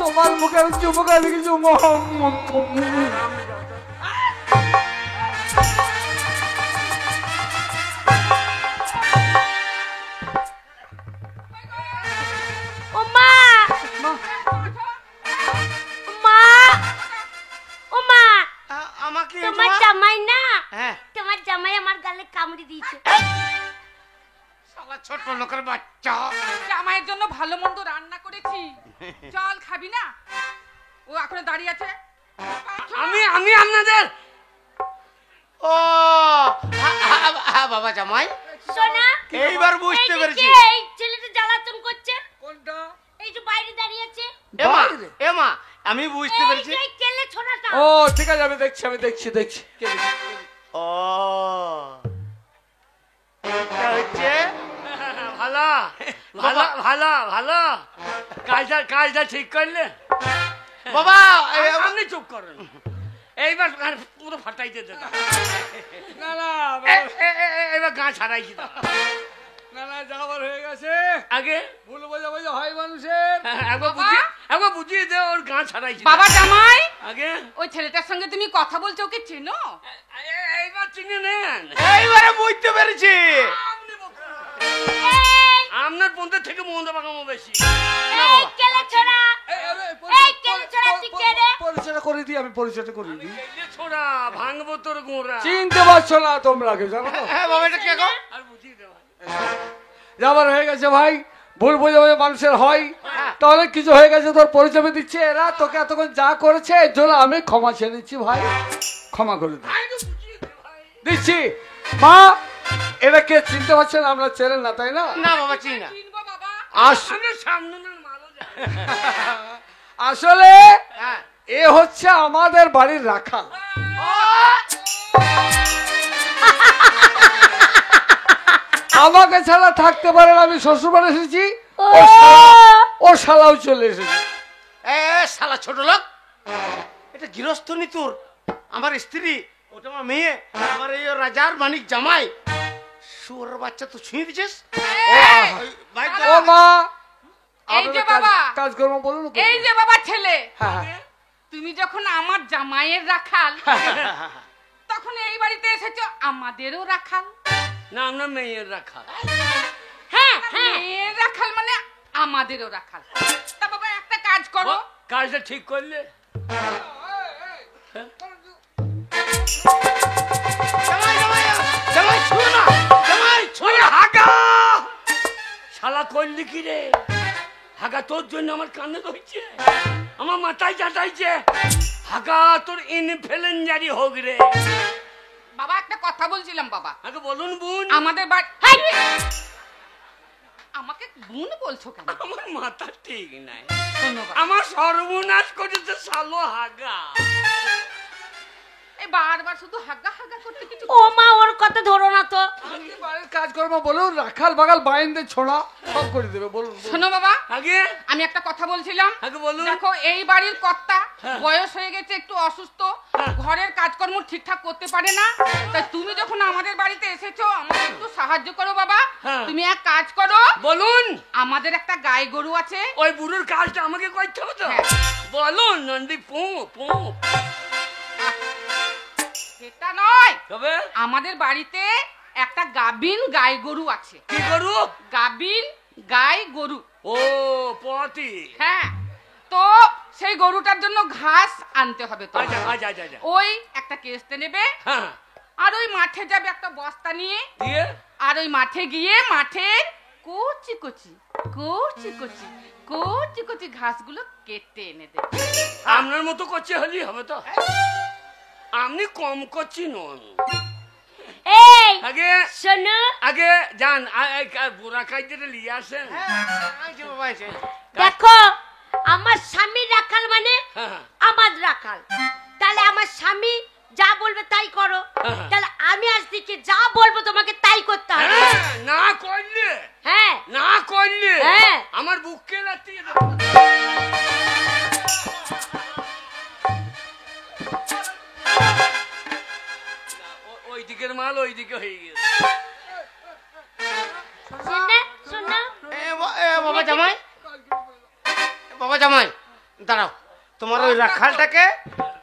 তোমার মুখে আমি চুমুকা দেখেছি। তোমার জামাই না, তোমার জামাই আমার গালে কামড়ে দিয়েছে। ছোট লোকের বাচ্চা, জামাইয়ের জন্য ভালো মন্দ রান্না করেছি, চল খাবি না? ও এখন দাঁড়িয়ে আছে। আমি আপনাদের ও বাবা জামাই সোনা, এইবার বুঝতে পেরেছি এই ছেলেটা জ্বালাতন করছে। কোনটা? এই যে বাইরে দাঁড়িয়ে আছে। এমা আমি বুঝতে পেরেছি। এই কেলে ছোড়াটা। ও ঠিক আছে, আমি দেখছি। ও এটা হচ্ছে ভালো ভালো ভালো ভালো কাজটা ঠিক করলে বাবা। আপনি চুপ করেন, এইবার পুরো ফাটাইতে দেন। এবার গা ছাড়াইছি। না যাবার হয়ে গেছে। আগে ভুল বোঝাবুঝি হয় মানুষের। একবার বুঝিয়ে দে, ওর গা ছাড়াইছি। বাবা জামাই, আগে ওই ছেলেটার সঙ্গে তুমি কথা বলছো, ওকে চেনো? এইবার চিনে নেন। এইবারে বুঝতে পেরেছি। আপনার বন্ধুর থেকে মন্দ পাকামো বেশি। এই কেলে ছোড়া, এই কেলে ছোড়া তুই কে রে? পরিচয়টা করে দিই, আমি পরিচয়টা করে দিই। ছোড়া ভাঙবো তোর গোড়া। চিনতে পারছো না তোমরা কেউ, জানো তো? হ্যাঁ বাবা, এটা কে গো? আর বুঝিয়ে দেওয়া যাবার হয়ে গেছে ভাই, ভুল বোঝাবুঝি মানুষের হয়, তাহলে কিছু হয়ে গেছে, তোর পরিচয় দিচ্ছে। এরা তোকে এতক্ষণ যা করেছে এর জন্য আমি ক্ষমা চেয়ে নিচ্ছি ভাই, ক্ষমা করে দিচ্ছি। মা, এরা কে চিনতে পারছেন? আমরা চেনেন না তাই না? না বাবা, চিনি না। চিনবো বাবা। সামনে আসলে এ হচ্ছে আমাদের বাড়ির রাখাল। আমাকে ছাড়া থাকতে পারে না, আমি শ্বশুর বাড়ি এসেছি, ও শালাও চলে এসেছে। শালা ছোট লোক, এটা গৃহস্থ নি তোর? আমার স্ত্রী, ওটা আমার মেয়ে, আমার এই রাজার মানিক জামাই। শুয়োরের বাচ্চা তো ছুঁয়ে দিছিস। ও মা, এই যে বাবা কাজ করবো বলুন। এই যে বাবা ছেলে, হ্যাঁ, তুমি যখন আমার জামাইয়ের রাখাল, তখন এই বাড়িতে এসেছো আমাদেরও রাখাল। না, আমরা মেয়ের রাখা। হ্যাঁ, মেয়ের রাখাল মানে আমাদেরও রাখাল। তা বাবা একটা কাজ করো। কাজটা ঠিক করলে শালা করলি কি রে? হাগা তোর জন্য আমার কানে ধরছে, আমার মাথায় চাটাইছে। হাগা তোর ইনফ্লুয়েঞ্জারি হোক রে। বাবা একটা কথা বলছিলাম বাবা। আগে বলুন বোন। আমাদের বাড়ি আমাকে বোন বলছো কেন? আমার মাথা ঠিক নাই, ধন্যবাদ। আমার সর্বনাশ করেছে শালো হাগা। এই বারবার শুধু হাগা হাগা করতে কিছু। ও মা, ওর কথা ধরো না তো। বাড়ির কাজ করবো বলুন, রাখাল বাগাল বাইন্দে ছোড়া সব করে দেবে বলুন। শোনো বাবা, আগে আমি একটা কথা বলছিলাম। আগে বলুন। দেখো এই বাড়ির কর্তা বয়স হয়ে গেছে, একটু অসুস্থ, ঘরের কাজকর্ম ঠিকঠাক করতে পারে না। তাই তুমি যখন আমাদের বাড়িতে এসেছো, আমাকে একটু সাহায্য করো বাবা। তুমি এক কাজ করো। বলুন। আমাদের একটা গাই গরু আছে। ওই বুড়োর কাজটা আমাকে করতে হবে তো? বলুন নন্দী। পো সেটা নয়, তবে আমাদের বাড়িতে একটা গাবিন গাই গরু আছে। কি গরু? গাবিন গাই গরু। ও পতি। হ্যাঁ, তো সেই গরুটার জন্য ঘাস আনতে হবে তো। আচ্ছা। ওই একটা কেস্তে নেবে, হ্যাঁ, আর ওই মাঠে যাবে একটা বস্তা নিয়ে, দিয়ে আর ওই মাঠে গিয়ে মাঠের কচি কচি কচি কচি কচি কচি ঘাসগুলো কেটে এনে দেবে। আপনার মতো করছে হলেই হবে তো? আপনি কম করছি নন। এই আগে শোনো, আগে যান, বুড়া খাইতে নিয়ে আসেন। দেখো আমার স্বামী রাখাল মানে হ্যাঁ। আমার রাখাল। তাহলে আমার স্বামী যা বলবে তাই করো। তাহলে আমি আজ থেকে যা বলবো তোমাকে তাই করতে হবে। না করলে, হ্যাঁ না করলে হ্যাঁ। আমার বুককে লাগতে ওই দিকের মাল ওই দিকে হয়ে গেছে। শোনো, শোনো, বাবা জামাই, বাবা জামাই, দাঁড়াও, তোমার ওই রাখালটাকে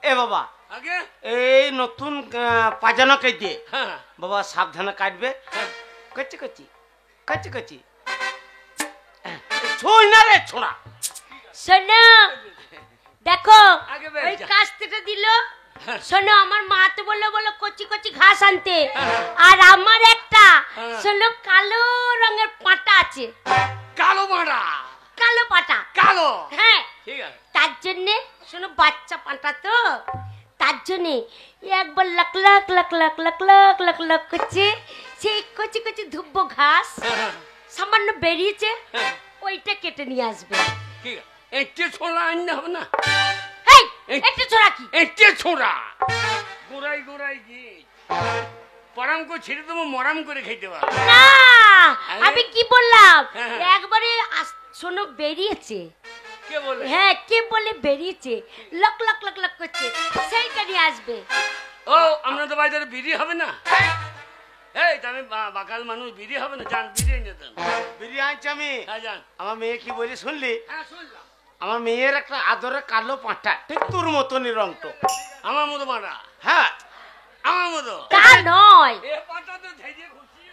এ বাবা আগে এই নতুন পাজানো কেটে হ্যাঁ বাবা সাবধানে কাটবে। কচি কচি কচি কচি ছুঁই না রে ছোড়া। শোনো দেখো আগে বেশ ওই যা। কাস্তেটা দিল। শোনো আমার মা তো বললো বলো কচি কচি ঘাস আনতে, আর আমার একটা শোনো কালো রঙের পাটা আছে, কালো মারা কালো পাটা। কালো হ্যাঁ ঠিক আছে তার জন্যে শোনো বাচ্চা পাটা তো, তার জন্যে একবার লাক লাক লাক লাক লাক লাক লাক লাক করছে, সেই কচি কচি ধুব্ব ঘাস সামান্য বেরিয়েছে, ওইটা কেটে নিয়ে আসবে। ঠিক আছে একটু ছোড়া আনতে হবে না? হেই একটা ছোড়া কি? একটু ছোড়া গোড়াই গোড়াই গিয়ে পরাম করে ছেড়ে দেবো, মরাম করে খেতে পারবো। না আমি কি বললাম, হ্যাঁ। একবারে শোনো বেরিয়েছে। কে বলে? হ্যাঁ কে বলে বেরিয়েছে, লক লক লক লক করছে, সেইটা নিয়ে আসবে। ও আমরা তো বাড়িতে বিড়ি হবে না? এই আমি বাকাল মানুষ, বিড়ি হবে না? যান বিড়ি এনে দেন। বিড়ি আনছি আমি। হ্যাঁ যান। আমার মেয়ে কি বলি শুনলি? হ্যাঁ শুনলাম। আমার মেয়ের একটা আদরের কালো পাঁঠা, ঠিক তোর মতনই রংটো। আমার মতো মারা? হ্যাঁ আমার মতো? তা নয়, এ পাটা তো ঝেড়ে খুশি।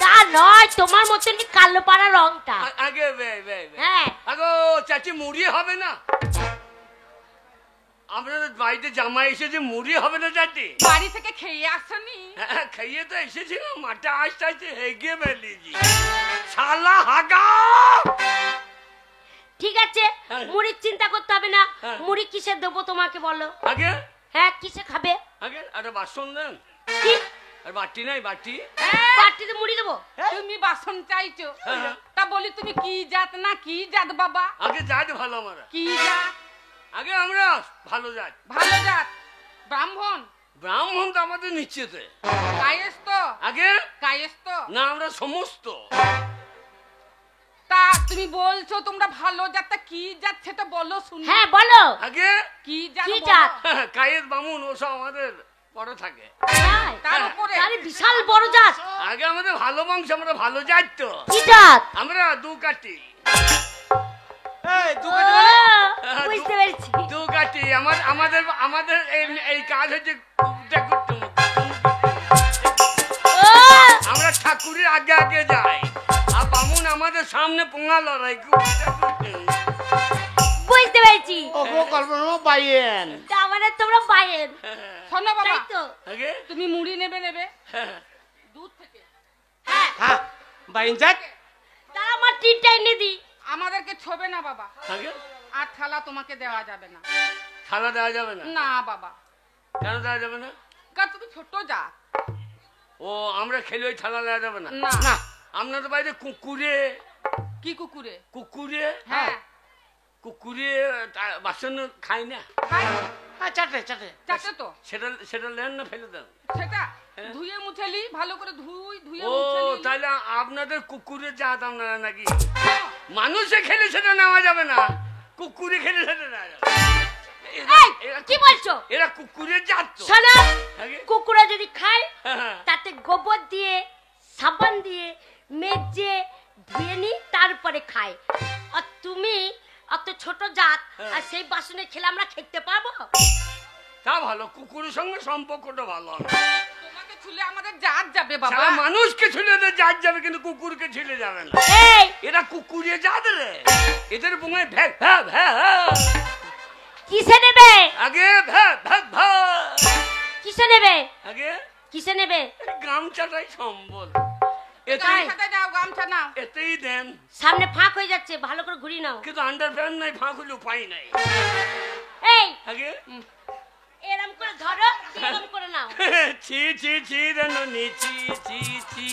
তা নয়, তোমার মতনই কালো পাড়া রংটা। আগে বে বে বে। হ্যাঁ আগো চাচি মুড়ি হবে না? আপনাদের বাড়িতে জামাই এসেছে, মুড়ি হবে না চাচি? বাড়ি থেকে খেয়ে আসনি? হ্যাঁ খাইয়ে তো এসেছিলাম, মাঠে আসতে আসতে হেগে বেরিয়েছি। শালা হাগা! ঠিক আছে, হ্যাঁ। মুড়ির চিন্তা করতে হবে না। হ্যাঁ। মুড়ি কিসে দেবো তোমাকে বলো? আগে হ্যাঁ কিসে খাবে? আগে একটা বাসন দেন। কি আর বাটি নাই বাটি? বাটিতে মুড়ি দেবো? তুমি বাসন চাইছো, হ্যাঁ। তা বলি তুমি কি জাত না কি জাত বাবা? আগে জাত ভালো আমরা, কি জাত? আগে আমরা ভালো জাত। ভালো জাত ব্রাহ্মণ? ব্রাহ্মণ তো আমাদের নিশ্চিতে। কায়েস্ত? আগে কায়েস্ত না আমরা সমস্ত। তা তুমি বলছো তোমরা ভালো জাত, তা কি জাত সেটা বলো শুনি। হ্যাঁ বলো আগে কি জাত কি বলো। জাত? কায়ের বামুন ওসব আমাদের পরে থাকে। তাই? তার উপরে তাহলে বিশাল বড় জাত। আগে আমাদের ভালো মাংস, আমরা ভালো জাত তো। কি জাত? আমরা দু কাটি। এই ও, দুটো মানে বুঝতে পেরেছি। দু কাটি আমাদের আমাদের এই কাজ হচ্ছে কুটে কুটে। ও, আমরা ঠাকুরের আগে আগে যাই, আর বামুন আমাদের সামনে পোঙা লড়াই। কুটে কুটে। বুঝতে পেরেছি, অপকল্পনা বাইয়েন। তার মানে তোমরা বাইরের, শোনো বাবা, তাই তো? আগে তুমি মুড়ি নেবে দুধ থেকে। হ্যাঁ হ্যাঁ বাইন যাক। তার আমার তিনটা এনে দিই। আমাদেরকে ছোবে না বাবা, আগে আর থালা তোমাকে দেওয়া যাবে না। থালা দেওয়া যাবে না? না বাবা, কেন দেওয়া যাবে না? কারণ তুমি ছোট জাত। ও আমরা খেলে ওই থালা দেওয়া যাবে না? না না আপনাদের বাড়িতে কুকুরে কি কুকুরে? কুকুরে হ্যাঁ কুকুরে বাসন খাই না? খাই, হ্যাঁ চাটে চাটে। চাটে তো। সেটা সেটা নেন না, ফেলে দেন। সেটা হ্যাঁ। ধুয়ে মুছেলি ভালো করে, ধুয়ে ও মুছেলি। তাহলে আপনাদের কুকুরে জাত আপনারা নাকি? মানুষে খেলে সেটা নেওয়া যাবে না, কুকুরে খেলে সেটা নেওয়া যাবে। এই, কি বলছো? এরা কুকুরের জাত তো। শোনো, আগে কুকুরা যদি খায় হ্যাঁ, তাতে গোবর দিয়ে সাবান দিয়ে মেজে ধুয়ে নি তারপরে খায়। আর তুমি অত ছোট জাত, আর সেই বাসনে খেলে আমরা খেতে পারবো? তা ভালো, কুকুরের সঙ্গে সম্পর্কটা ভালো হবে। তোমাকে ছুলে আমাদের জাত যাবে বাবা। সারা মানুষকে ছেলে এদের জাত যাবে, কিন্তু কুকুরকে ছেলে যাবে না। এই এরা কুকুরে জাত রে, এদের বোঙায় ভ্যাক ভ্যাক ভ্যাক। কিসে নেবে? আগে ভ্যাক ভ্যাক ভ্যাক। কিসে নেবে? আগে কিসে নেবে? গামছাটাই সম্বল, এতেই গামছাটা দাও, গামছা নাও। এতেই দেন। সামনে ফাঁক হয়ে যাচ্ছে, ভালো করে ঘুরিয়ে নাও। কিন্তু আন্ডার প্যান্ট নাই, ফাঁক হলে উপায় নাই। এই আগে এরম করে ধরো, এরম করে নাও। ছি ছি ছি রেনি ছি ছি ছি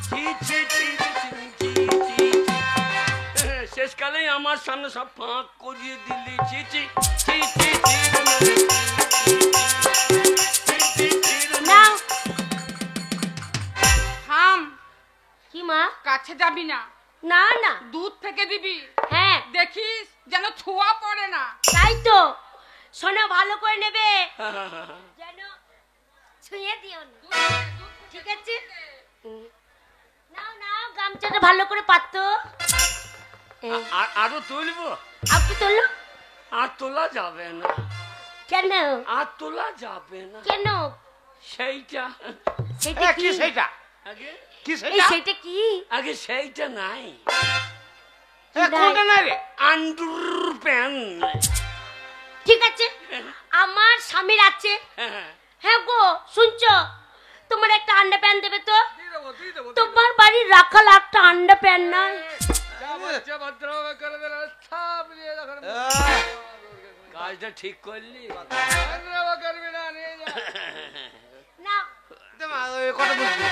ছি ছি ছি ছি ছি। শেষকালেই আমার সামনে সব ফাঁক করিয়ে দিলি। ছি ছি ছি ছি ছি নাও। থাম, কি মা? কাছে যাবি না, না না, দুধ থেকে দিবি। হ্যাঁ দেখিস যেন ছোঁয়া পড়ে না। তাই তো। শোনো ভালো করে নেবে, যেন ছুঁয়ে দিও না, ঠিক আছে? নাও নাও, গামছাটা ভালো করে পাতো। আরো তুলবো? আপনি তোলো। আর তোলা যাবে না। কেন? আর তোলা যাবে না। কেন? সেইটা সেটা কি কি? সেইটা? আগে কি এই সেইটা? সেটা কি? আগে সেইটা নাই। কোনটা নাই রে? Under pant. ঠিক আছে, আমার স্বামীর আছে। হ্যাঁ গো, শুনছো? তোমার একটা আন্ডা প্যান্ট দেবে তো? তোমার বাড়ির রাখাল একটা আন্ডা প্যান্ট নাই? কাজটা ঠিক করলি না। কথা বলছি।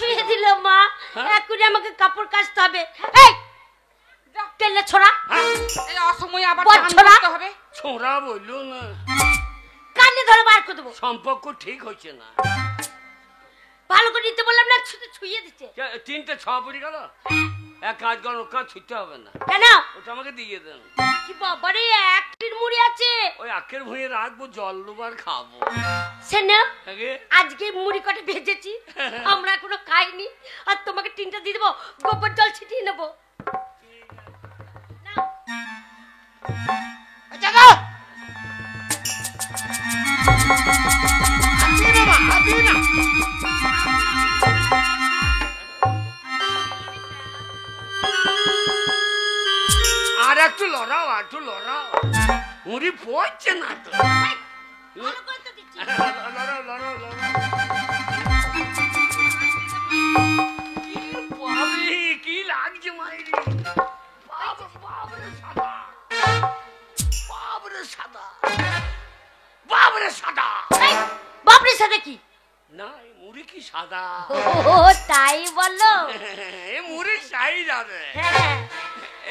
ছুঁয়ে দিল মা, এক্ষুনি আমাকে কাপড় কাচতে হবে। এই তেলে ছোড়া, এই অসময়ে আবার বল টান ছোড়া। করতে হবে। ছোঁড়া বললো না, কানে ধরে বার করে দেবো। সম্পর্ক ঠিক হচ্ছে না। ভালো করে নিতে বললাম না, ছুঁয়ে দিচ্ছে। তিনটে ছ পড়ে গেল। এক কাজ করেন, ওখানে ছুটতে হবে না, কেন? ওটা আমাকে দিয়ে দেন। কি বাবারে, একটির মুড়ি আছে। ওই আখের ভুঁয়ে রাখবো, জল দুবার খাবো। শোনো, আগে আজকে মুড়ি কটা ভেজেছি, আমরা এখনো খাইনি, আর তোমাকে তিনটা দিয়ে দেবো, গোবর জল ছিটিয়ে নেবো। নাও। আর একটু লড়াও, আর একটু লড়াও, মুড়ি পড়ছে না তো। ভালো করে তো দিচ্ছি। লড়াও, লড়াও, লড়াও। কি বাবরে, কি লাগছে মাইরি। বাবরে সাদা, বাবরে সাদা, বাবরে সাদা। এই, বাপরে সাথে কি? না, এই মুড়ি কি সাদা? ও তাই বলো। এই মুড়ি সাই যাবে। হ্যাঁ,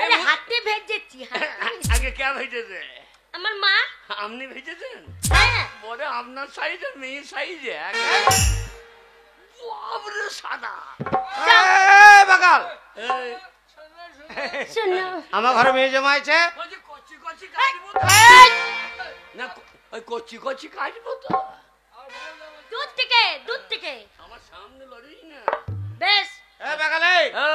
আরে হাতে ভেজেছি, হাতে। আগে কে ভেজেছে? আমার মা। আপনি ভেজেছেন? হ্যাঁ। বলে আপনার সাইজ আর মেয়ের সাইজ এক। বাবরে সাদা। বাগাল, এই, শোনো, আমার ঘরে মেয়ে জমাইছে। ওই যে কচি কচি কাটবো তো। না, ওই কচি কচি কাটবো তো। দুধ থেকে, দুধ থেকে। আমার সামনে লড়িস না। বেশ। বাগালে, ও,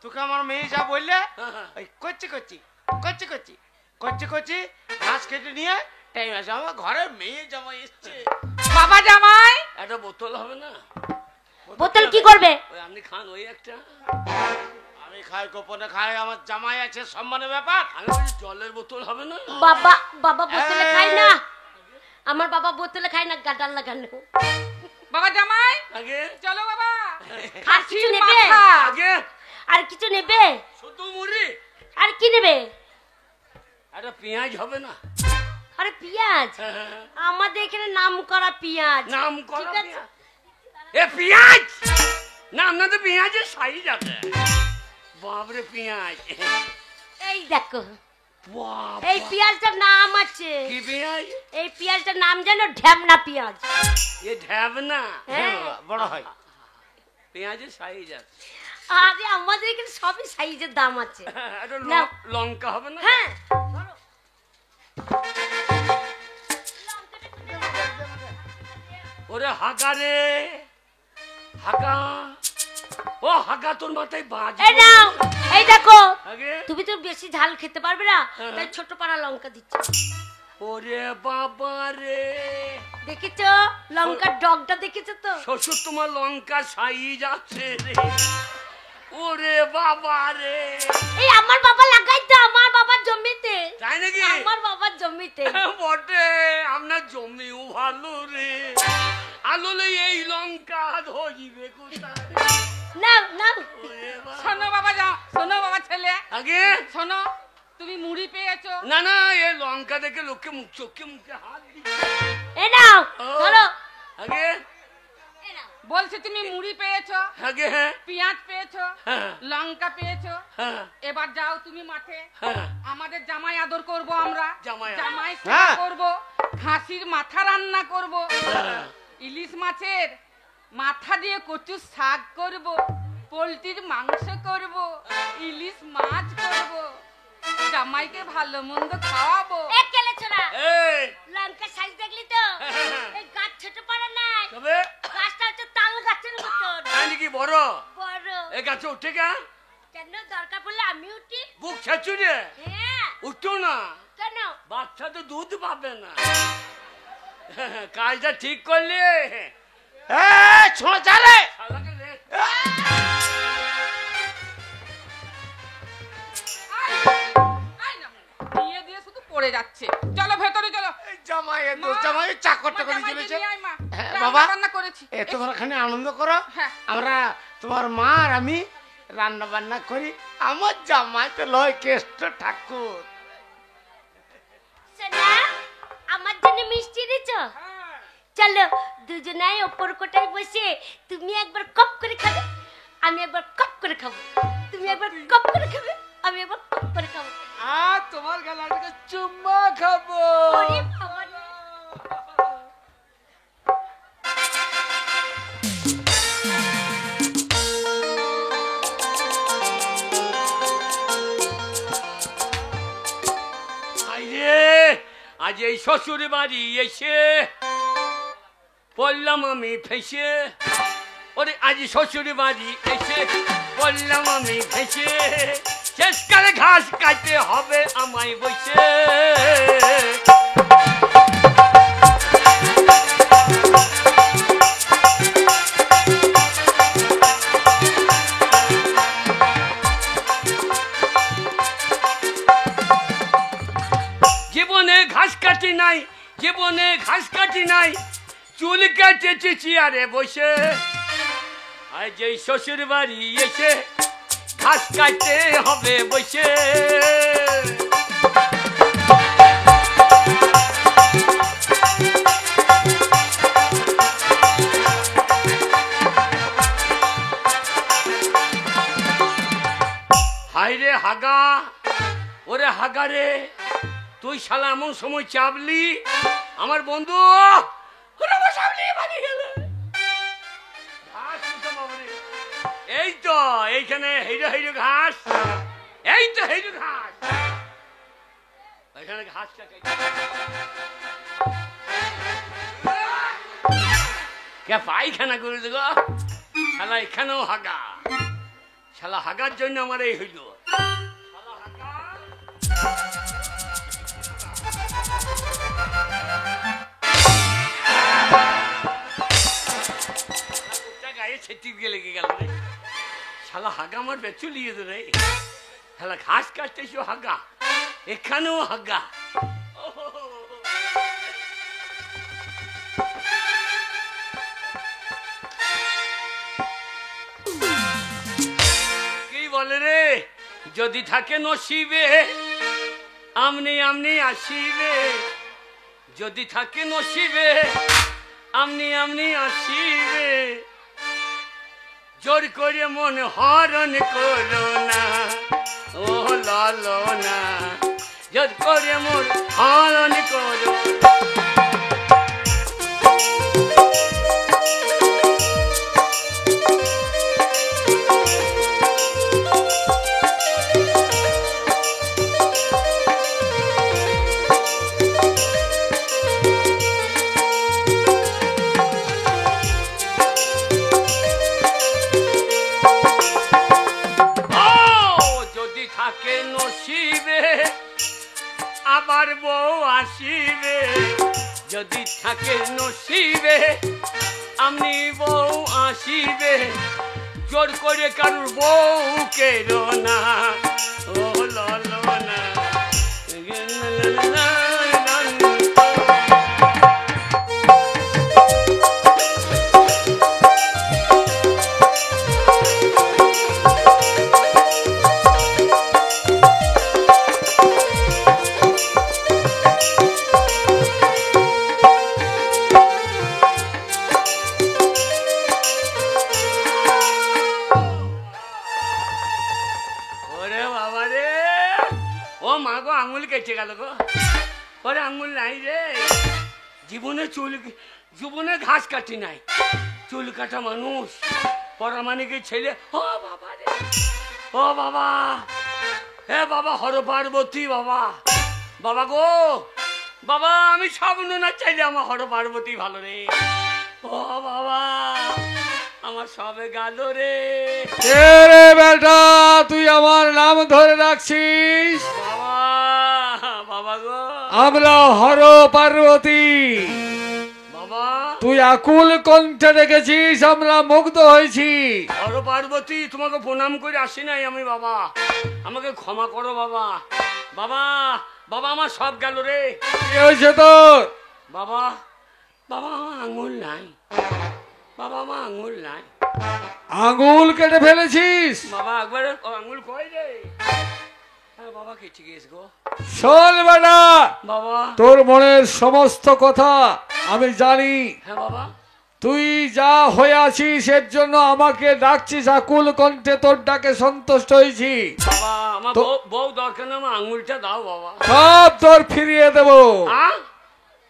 তোকে আমার মেয়ে যা বললে, হ্যাঁ। ওই কচি কচি কচি কচি কচি কচি ঘাস কেটে নিয়ে টাইম আছে। আমার ঘরে মেয়ে জামাই এসছে। বাবা জামাই, একটা বোতল হবে না? বোতল কি করবে? ওই আপনি খান, ওই একটা। আমি খাই, গোপনে খাই, আমার জামাই আছে, সম্মানের ব্যাপার। আমি বলছি জলের বোতল হবে না? বাবা, বাবা বোতলে খায় না। আমার বাবা বোতলে খায় না, গাডাল লাগানো। বাবা জামাই, আগে চলো বাবা। আর কিছু নেবে? মাথা। আগে আর কিছু নেবে? শুধু মুড়ি। আর কি নেবে? একটা পেঁয়াজ হবে না? আরে পেঁয়াজ, আমাদের এখানে নাম করা পেঁয়াজ। নাম করা ঠিক আছে। পেঁয়াজ। এ পেঁয়াজ না, আপনাদের পেঁয়াজের সাইজ আছে। বাবরে পেঁয়াজ। এই দেখো, বাপ, এই পেঁয়াজটার নাম আছে। কি পেঁয়াজ? এই পেঁয়াজটার নাম জানো? ঢ্যামনা পেঁয়াজ। এ ঢ্যাব না, হ্যাঁ। বড় হয়। পেঁয়াজের সাইজ আছে। আরে আমাদের এখানে সবই সাইজের দাম আছে। একটা না। লঙ্কা হবে না? হ্যাঁ, ওরে হাগা রে, হাগা। ও হাগা, তোর মাথায় বাজ। এই নাও, এই দেখো। আগে তুমি তো বেশি ঝাল খেতে পারবে না, হ্যাঁ। তাই ছোট পাড়া লঙ্কা দিচ্ছি। ওরে বাবা রে, দেখেছো লঙ্কার ডগটা? দেখেছো তো? শ্বশুর তোমার লঙ্কা সাইজ আছে রে। ওরে বাবা রে, এই আমার বাবা লাগাইতো, আমার বাবার জমিতে। তাই নাকি? আমার বাবার জমিতে। বটে, আপনার জমিও ভালো রে। আলোলে এই লঙ্কা ধরিবে কোথায়? নাও নাও। ওরে বাবা। শোনো বাবা, শোনো বাবা ছেলে, আগে শোনো, তুমি মুড়ি পেয়েছো। না না, এই লঙ্কা দেখে লোককে চোখে মুখে হাত দিচ্ছে। এই নাও, ও, ধরো। আগে এই নাও। বলছি তুমি মুড়ি পেয়েছো, আগে হ্যাঁ পেঁয়াজ পেয়েছো, হ্যাঁ লঙ্কা পেয়েছো। হ্যাঁ এবার যাও তুমি মাঠে, হ্যাঁ। আমাদের জামাই আদর করব আমরা। জামাই আদর। জামাই হ্যাঁ। করব, খাসির মাথা রান্না করব, হ্যাঁ। ইলিশ মাছের মাথা দিয়ে কচু শাক করব, পোলট্রির মাংস করব, ইলিশ মাছ করব, জামাইকে ভালো মন্দ খাওয়াবো। এ কেলে ছোড়া এই লঙ্কা সাইজ দেখলি তো এই গাছ ছোট পারে নাই তবে গাছটা হচ্ছে তাল গাছের মতন তাই নাকি বড় বড় এই গাছে উঠে গা কেন দরকার পড়লে আমি উঠি বুক ছেচুরে হ্যাঁ উঠতো না কেন বাচ্চা তো দুধ পাবে না কাজটা ঠিক করলে ছোঁড়া চালে শালাকে লে- দিয়ে দিয়ে শুধু পড়ে যাচ্ছে চলো ভেতরে চলো জামাই মা, জামাই চাকরটা আমার করে জামাইকে চলেছে নিয়ে আয়, মা। হ্যাঁ, রান্না বাবা। বান্না করেছি এ তোমরা খানে আনন্দ করো হ্যাঁ। আমরা তোমার মা আর আমি রান্না বান্না করি আমার জামাই তো লয় কেষ্ট ঠাকুর সোনা আমার জন্য মিষ্টি দিছো চলো দুজনাই ওপর কোটায় বসে তুমি একবার কপ করে খাবে আমি একবার কপ করে খাবো তুমি একবার কপ করে খাবে আমি একবার কপ করে খাবো আর তোমার গলাটাকে চুম্মা খাবো ওরে বাবা রে। আইরে আজ এই শ্বশুর বাড়ি এসে বললাম আমি ফেসে ওরে আজ শ্বশুর বাড়ি এসে বললাম আমি ফেসে শেষকালে ঘাস কাটতে হবে আমায় বসে জীবনে ঘাস কাটি নাই জীবনে ঘাস কাটি নাই চুল কাটেছি চেয়ারে বসে আর যেই শ্বশুর বাড়ি এসে ঘাস কাটতে হবে বসে হায় রে হাগা ওরে হাগা রে তুই শালা এমন সময় চাপলি আমার বন্ধু ওরে আমার সামনে বাড়ি গেল ঘাস উঠে বাবারে। এই তো এইখানে হেইরো হেইরো ঘাস এই তো হেইরো ঘাস এখানে ঘাসটা কে পায়খানা করে দেব শালা এখানেও হাগা শালা হাগার জন্য আমার এই হইল শালা হাগা গায়ে ছেটির গেলে গেল রে শালা হাগা আমার বেচুলিয়ে দে রে শালা ঘাস কাটতেছো হাগা এখানেও হাগা কি বলে রে যদি থাকে নসিবে আমনি আমনি আসিবে যদি থাকে নসিবে আমনি আমনি আসিবে জোর করে মন হরণ করো না ও লালো না জোর করে মন হরণ করো যদি থাকে নসিবে আবার বউ আসিবে যদি থাকে নসিবে আমি বউ আসিবে জোর করে কারুর বউ কেরো না ও ললো না আঙুল কেটে গেল গো ওরে আঙুল নাই রে জীবনে ঘাস কাটি নাই চুল কাটা মানুষ পরামানিকের ছেলে ও বাবা রে ও বাবা হে বাবা হর পার্বতী বাবা বাবা গো বাবা আমি সব না চাইলে আমার হর পার্বতী ভালো রে। ও বাবা আমার সবে গেল রে। কে রে বেটা, তুই আমার নাম ধরে রাখছিস? বাবা বাবা গো আমরা হর পার্বতী। বাবা তুই আকুল কণ্ঠে ডেকেছিস, আমরা মুগ্ধ হয়েছি। হর পার্বতী তোমাকে প্রণাম করে আসি নাই আমি বাবা, আমাকে ক্ষমা করো বাবা। বাবা বাবা আমার সব গেল রে। কি হয়েছে তোর? বাবা বাবা আমার আঙুল নাই, বাবা আমার আঙুল নাই। আঙুল কেটে ফেলেছিস? বাবা একবার আঙুল কই রে? হ্যাঁ বাবা কেটে গেছে গো। শোন বেটা, বাবা তোর মনের সমস্ত কথা আমি জানি। হ্যাঁ বাবা তুই যা হয়ে আছিস এর জন্য আমাকে ডাকছিস, আকুল কণ্ঠে তোর ডাকে সন্তুষ্ট হয়েছি। বাবা আমার তো- বউ দরকার না, আমার আঙুলটা দাও বাবা। সব তোর ফিরিয়ে দেব, হ্যাঁ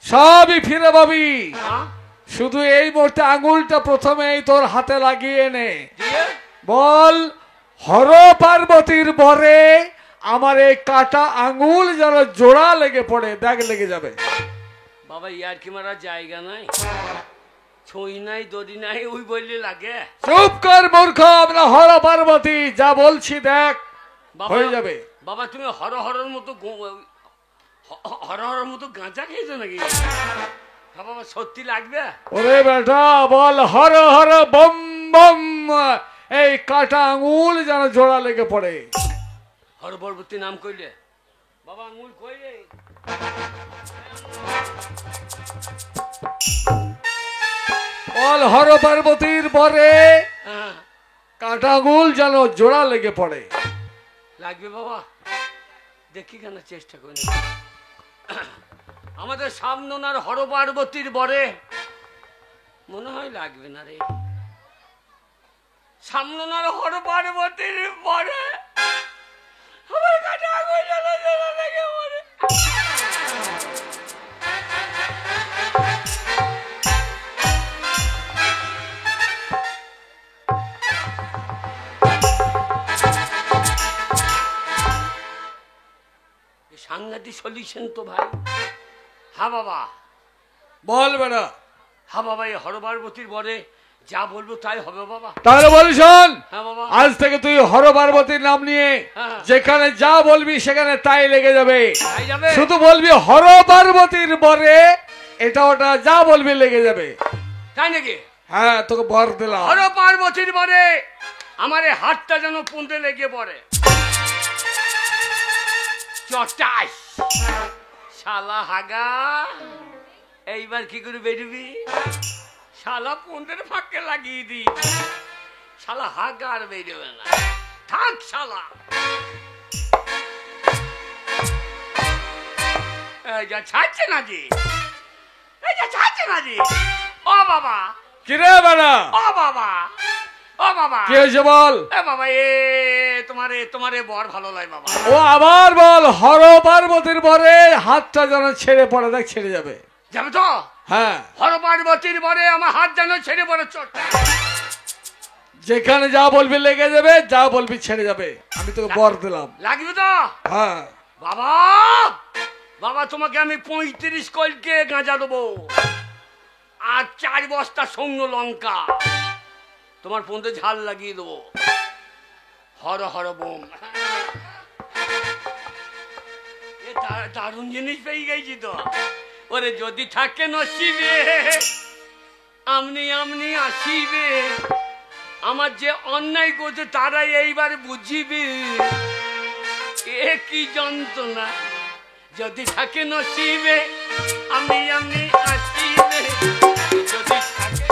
সবই ফিরে পাবি। হ্যাঁ শুধু এই মুহূর্তে আঙুলটা প্রথমেই তোর হাতে লাগিয়ে নে। দিয়ে বল, হর পার্বতীর বরে আমার এই কাটা আঙুল যেন জোড়া লেগে পড়ে, দেখ লেগে যাবে। বাবা ইয়ার কি মারা জায়গা নাই, ছই নাই দড়ি নাই, ওই বললে লাগে। চুপ কর মূর্খ, আমরা হর পার্বতী, যা বলছি দেখ বাবা হয়ে যাবে। বাবা তুমি হর হরের মতো হর হরের মতো গাঁজা খেয়েছো নাকি? হ্যাঁ বাবা সত্যি লাগবে? ওরে বেটা বল, হর হর বম বম, এই কাটা আঙুল যেন জোড়া লেগে পড়ে। হর পর্বতী নাম কইলে বাবা আঙুল কই রে? বল, হর পার্বতীর বরে হ্যাঁ কাটা আঙুল যেন জোড়া লেগে পড়ে। লাগবে বাবা, দেখি কেন চেষ্টা করি না। আমাদের সামনার হর পার্বতীর বরে মনে হয় লাগবে না রে। সামনার হর পার্বতীর বরে আমার কাছে আগুন জ্বালা জ্বালা লেগে পড়ে। সাংঘাতিক সলিউশন তো ভাই। হ্যাঁ বাবা বল বেটা। হ্যাঁ বাবা এই হর পার্বতীর বরে যা বলবো তাই হবে বাবা। তাহলে বলি শোন, হ্যাঁ বাবা আজ থেকে তুই হর পার্বতীর নাম নিয়ে হ্যাঁ। যেখানে যা বলবি সেখানে তাই লেগে যাবে। তাই যাবে? শুধু বলবি হর পার্বতীর বরে, এটা ওটা যা বলবি লেগে যাবে। তাই নাকি? হ্যাঁ, তোকে বর দিলাম। হর পার্বতীর বরে আমার এই হাতটা যেন পুঁতে লেগে পড়ে। চটাই শালা হাগা, এইবার কি করে বেরবি? শালা পুঁতের ফাঁকে লাগিয়ে দি, শালা হাগা আর বেরোবে না। থাক শালা। এই যা ছাড়ছে না জি, এই যা ছাড়ছে না জি। ও বাবা, কিরে বেটা, ও বাবা, ও বাবা, কি হয়েছে বল? এ বাবা এ তোমারে বর ভালো লাগে বাবা। ও আবার বল, হর পার্বতীর বরে হাতটা যেন ছেড়ে পড়ে, দেখ ছেড়ে যাবে। যাবে তো? হ্যাঁ, হর পার্বতীর বরে আমার হাত যেন ছেড়ে পড়ে চোট। যেখানে যা বলবি লেগে যাবে, যা বলবি ছেড়ে যাবে। আমি তোকে বর দিলাম। লাগবে তো? হ্যাঁ, বাবা বাবা তোমাকে আমি 35 কলকে গাঁজা দেবো আর 4 বস্তা সৈন্য লঙ্কা তোমার পন্দে ঝাল লাগিয়ে দেবো। হর হর বোম। এ দারুণ জিনিস পেয়ে গেছি তো। ওরে যদি থাকে নসিবে আমনি আমনি আসিবে, আমার যে অন্যায় করছে তারাই এইবার বুঝিবে এ কি যন্ত্রণা। যদি থাকে নসিবে আমনি আমনি আসিবে, যদি থাকে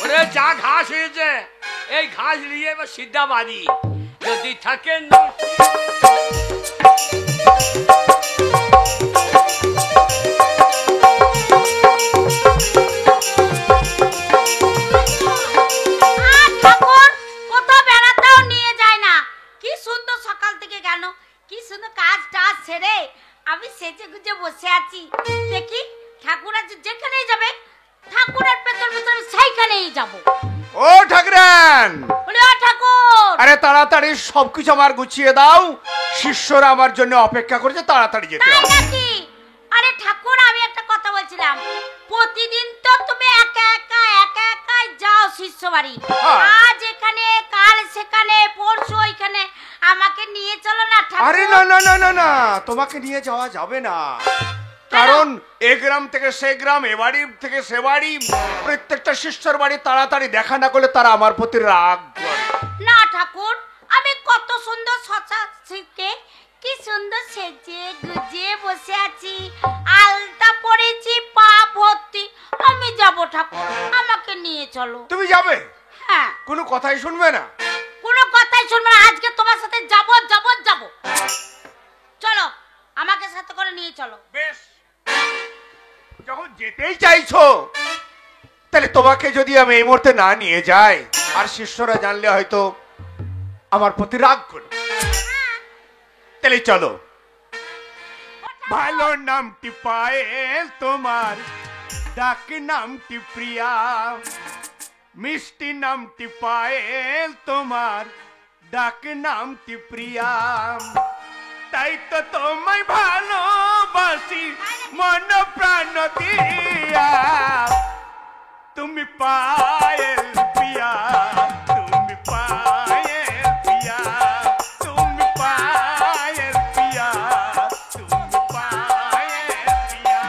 ওরে যা ঘাস হয়েছে এই ঘাস নিয়ে এবার সিদ্ধা বাড়ি। যদি থাকে ঠাকুর কোথাও বেড়াতেও নিয়ে যায় না। কি সুন্দর সকাল থেকে গেল, কি সুন্দর কাজ টাজ ছেড়ে আমি সেজে গুজে বসে আছি। দেখি ঠাকুর আজ যেখানেই যাবে ঠাকুর যাব। ও ঠাকুরান, বলে ও ঠাকুর, আরে তাড়াতাড়ি সবকিছু আমার গুছিয়ে দাও, শিষ্যরা আমার জন্য অপেক্ষা করছে, তাড়াতাড়ি যেতে তাই হবে। নাকি? আরে ঠাকুর, আমি একটা কথা বলছিলাম, প্রতিদিন তো তুমি একা একাই যাও শিষ্য বাড়ি, হ্যাঁ। আজ এখানে কাল সেখানে পরশু ওইখানে, আমাকে নিয়ে চলো না ঠাকুর। আরে না না না না না, তোমাকে নিয়ে যাওয়া যাবে না, কারণ এ গ্রাম থেকে সে গ্রাম, এ বাড়ি থেকে সে বাড়ি, প্রত্যেকটা শিষ্যর বাড়ি তাড়াতাড়ি দেখা না করলে তারা আমার প্রতি রাগ করে। না ঠাকুর, আমি কত সুন্দর সচা শিখে কি সুন্দর সেজে গুজে বসে আছি, আলতা পরেছি, পা ভর্তি, আমি যাব ঠাকুর, আমাকে নিয়ে চলো। তুমি যাবে? হ্যাঁ, কোনো কথাই শুনবে না? কোনো কথাই শুনবে না, আজকে তোমার সাথে যাব যাব যাব। চলো, আমাকে সাথে করে নিয়ে চলো। বেশ, যখন যেতেই চাইছো, তাহলে তোমাকে যদি আমি এই মুহূর্তে না নিয়ে যাই, আর শিষ্যরা জানলে হয়তো আমার প্রতি রাগ করবে, তাহলে চলো। ভালো নামটি পায়েল তোমার, ডাক নামটি প্রিয়া, মিষ্টি নামটি পায়েল তোমার, ডাক নামটি প্রিয়া, তাই তো তোমায় ভালোবাসি মন প্রাণ দিয়া, তুমি পায়েল পিয়া, তুমি পায়েল পিয়া, তুমি পায়েল পিয়া, তুমি পায়েল পিয়া।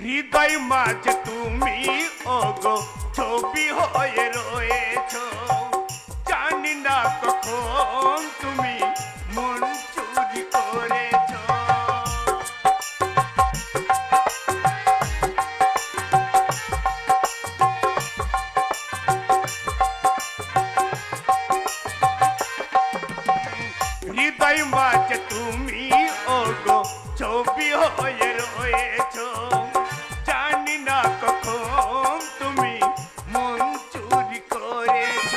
হৃদয় মাঝে তুমি ওগো ছবি হয়ে রয়েছ, জানি না কখন তুমি মন চুরি করেছ। হৃদয় মাঝে তুমি ওগো ছবি হয়ে রয়েছ, জানি না কখন তুমি মন চুরি করেছ।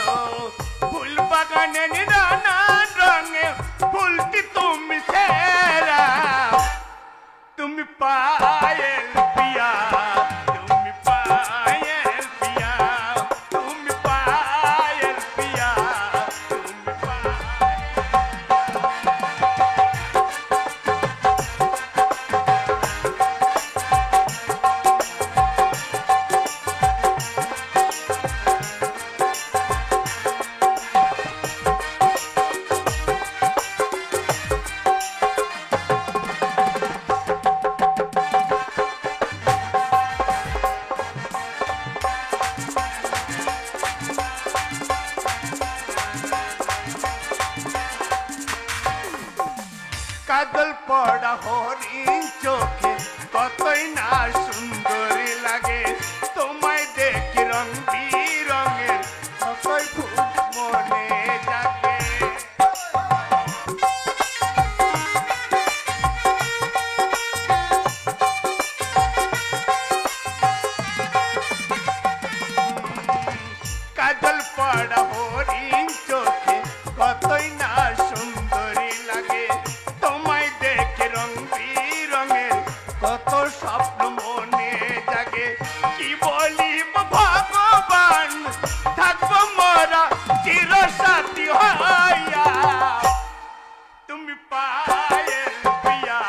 ফুল বাগানের নানান রঙে ফুলটি তুমি সেরা, তুমি পায়েল পিয়া, তুমি পায়েল পিয়া, তুমি পায়েল পিয়া, তুমি পায়েল। কাজল পড়া হরিণ চোখে কতই না সুন্দরী লাগে, তোমায় দেখি রং বিরঙের কতই খুব মনে জাগে। কাজল পড়া হরিণ চোখে কতই না সুন্দরী লাগে, তোমায় দেখে রং বিরঙের কত স্বপ্ন মনে জাগে। কি বলিব ভগবান, থাকবো মোরা চিরসাথী হইয়া, তুমি পায়েল পিয়া,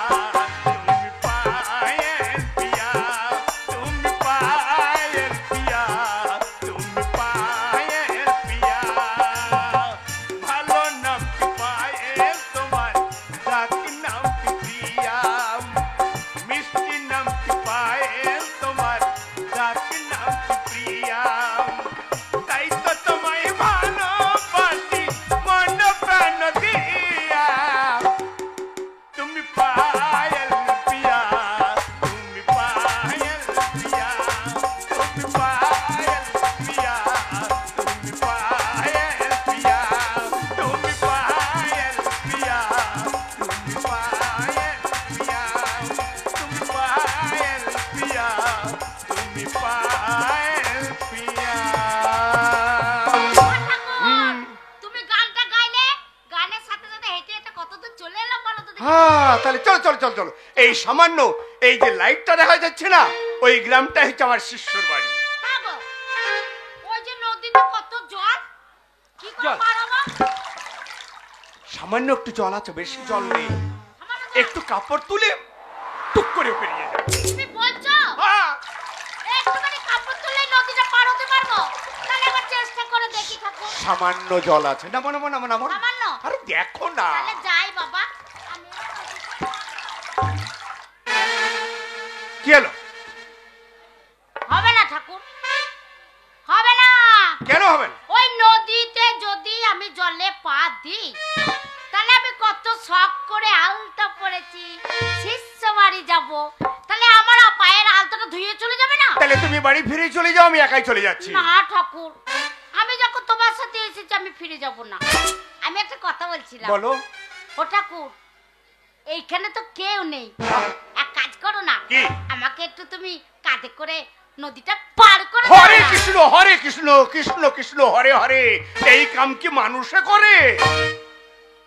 তুমি পায়েল পিয়া, তুমি পায়েল পিয়া, তুমি পায়েল পিয়া। চলো চলো চলো চলো। এই সামান্য এই যে লাইটটা দেখা যাচ্ছে না, ওই গ্রামটা হচ্ছে আমার শিষ্যর বাড়ি। হ্যাঁ গো, ওই যে নদীতে কত জল, কি করে জল? পার হবো? সামান্য একটু জল আছে, বেশি জল নেই। সামান্য জল? একটু কাপড় তুলে টুক করে পেরিয়ে যাবে। তুমি বলছো হ্যাঁ, একটুখানি কাপড় তুলে নদীটা পার হতে পারবো? তাহলে একবার চেষ্টা করে দেখি ঠাকুর। সামান্য জল আছে। নামো নামো নামো নামো। সামান্য? আরে দেখো না। তাহলে যাই বাবা। কি হলো? হবে না ঠাকুর, হবে না। কেন হবে না? ওই নদীতে যদি আমি জলে পা দিই, তাহলে আমি কত শখ করে আলতা পরেছি, শিষ্য বাড়ি যাব, তাহলে আমার পায়ের আলতাটা ধুয়ে চলে যাবে না? তাহলে তুমি বাড়ি ফিরে চলে যাও, আমি একাই চলে যাচ্ছি। না ঠাকুর, আমি যখন তোমার সাথে এসেছি আমি ফিরে যাব না। আমি একটা কথা বলছিলাম। বলো। ও ঠাকুর, এইখানে তো কেউ নেই, এক কাজ করো না, কি? আমাকে একটু তুমি কাঁধে করে নদীটা পার করে দাও হরে না। কৃষ্ণ হরে কৃষ্ণ কৃষ্ণ কৃষ্ণ হরে হরে। এই কাম কি মানুষে করে?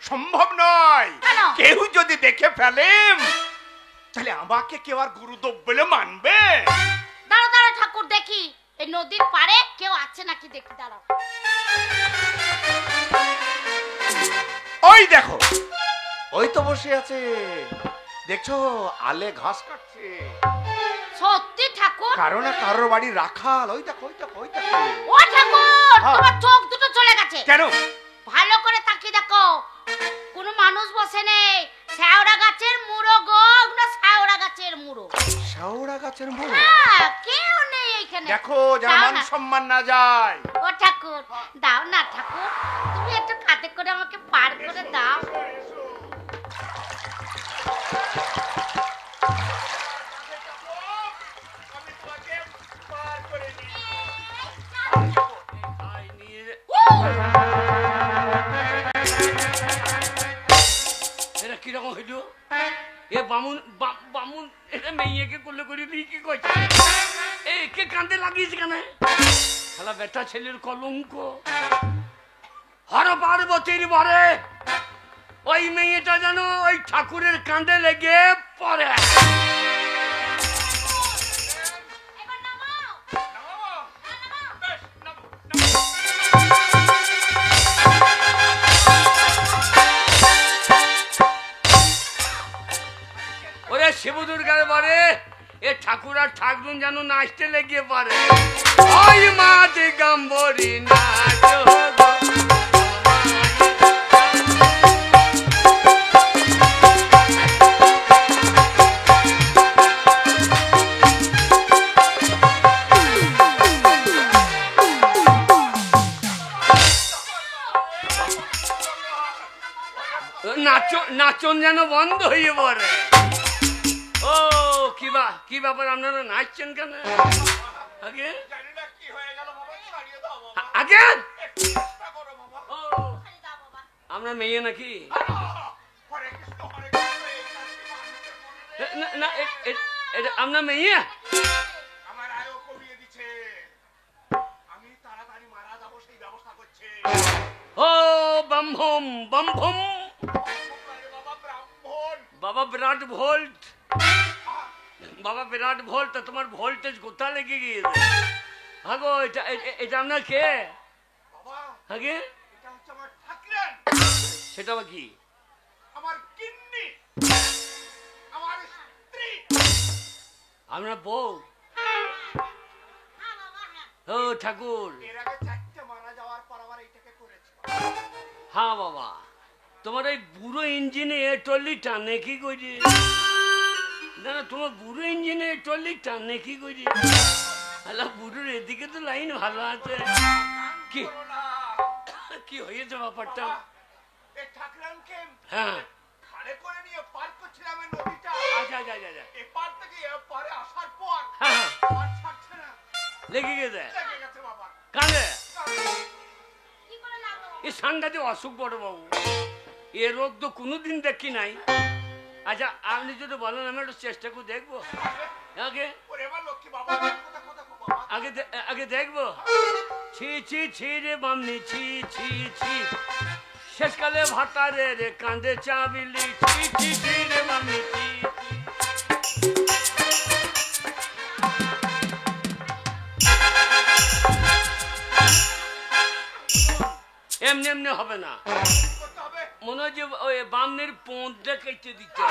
সম্ভব নয়। কেন? কেউ যদি দেখে ফেলে, তাহলে আমাকে কেউ আর গুরুদেব বলে মানবে? দাঁড়া দাঁড়া ঠাকুর, দেখি এই নদীর পাড়ে কেউ আছে নাকি, দেখি দাঁড়াও। ওই দেখো, ওই তো বসে আছে, দেখছো আলে ঘাস কাটছে। সত্যি ঠাকুর? কারো না কারোর বাড়ি রাখাল। ওই দেখো ওই দেখো ওই দেখো। ও ঠাকুর, হ্যাঁ। তোমার চোখ দুটো চলে গেছে। কেন? ভালো করে তাকিয়ে দেখো, কোনো মানুষ বসে নেই। শ্যাওড়া গাছের মুড়ো গো, না শ্যাওড়া গাছের মুড়ো। শাওড়া গাছের মোড়। হ্যাঁ, কেউ নেই এইখানে। দেখো যেন দাও মান না। সম্মান না যায়। ও ঠাকুর, দাও না ঠাকুর, তুমি একটু কাঁধে করে আমাকে পার করে দাও। আয় নিয়ে রে। এটা কিরকম হইল? এ বামুন বামুন এটা মেয়েকে করলে করে দিই কি কইছে? এ কে কান্দে লাগিয়েছে কেন? শালা বেটা ছেলের কলঙ্ক। হর পার্বতীর বরে ওই মেয়েটা যেন ওই ঠাকুরের কান্দে লেগে পড়ে। এবার নামাও। ওরে শিব দুর্গার বরে এ ঠাকুর আর ঠাকুর যেন নাচতে লেগে পড়ে। ওই মা দিগম্বরী নাচ গো। নাচন যেন বন্ধ হয়ে পড়ে। ও কি ব্যাপার, আপনারা নাচছেন কেন? আগে আগে ও আমরা মেয়ে নাকি? না এটা আপনার মেয়ে? আমার আয়ু কমিয়ে দিচ্ছে, আমি তাড়াতাড়ি মারা যাবো সেই ব্যবস্থা করছে। ও বম্ভম বম্ভম বাবা বিরাট ভোল্ট, বাবা বিরাট ভোল্ট। তো তোমার ভোল্টেজ কোথা লেগে গিয়েছে? আগো এটা আপনার কে? আগে এটা হচ্ছে আমার ঠাকুরন। সেটা আবার কি? আমার কিন্নি, আমার স্ত্রী। আপনার বউ? ও ঠাকুর, এর আগে 4টে মারা যাওয়ার পর আবার এইটাকে করেছে। হ্যাঁ বাবা, তোমার এই বুড়ো ইঞ্জিনে টলি টানে কি করি? না না, তোমার বুড়ো ইঞ্জিনে টলি টানে কি করি? আল্লাহ, বুড়োর এদিকে তো লাইন ভালো আছে। কি কি হয়েছে ব্যাপারটা? এই ঠাকুরনকে হ্যাঁ, ঘাড়ে করে নিয়ে পার করছিলাম এই নদীটা। আচ্ছা আচ্ছা আচ্ছা, এপার থেকে এপারে আসার পর হ্যাঁ আর ছাড়ছে না, লেগে গেছে লেগে গেছে বাবা। কাঁদে। কি করে লাগলো? এ সাংঘাতিক অসুখ বড় বাবু, এ রোগ তো কোনোদিন দেখি নাই। আচ্ছা আপনি যদি বলেন আমি একটু চেষ্টা করে দেখবো। আগে ওরে আমার লক্ষ্মী বাবা, কথা কথা বাবা। আগে দেখবো। ছি ছি ছি রে বামনি, ছি ছি ছি। শেষকালে ভাতারে রে কান্দে চাবিলি চি চি চি রে মামি চি এমনি এমনি হবে না, মনে হয় যে ওই বামনের পোঁতটা কেটে দিতে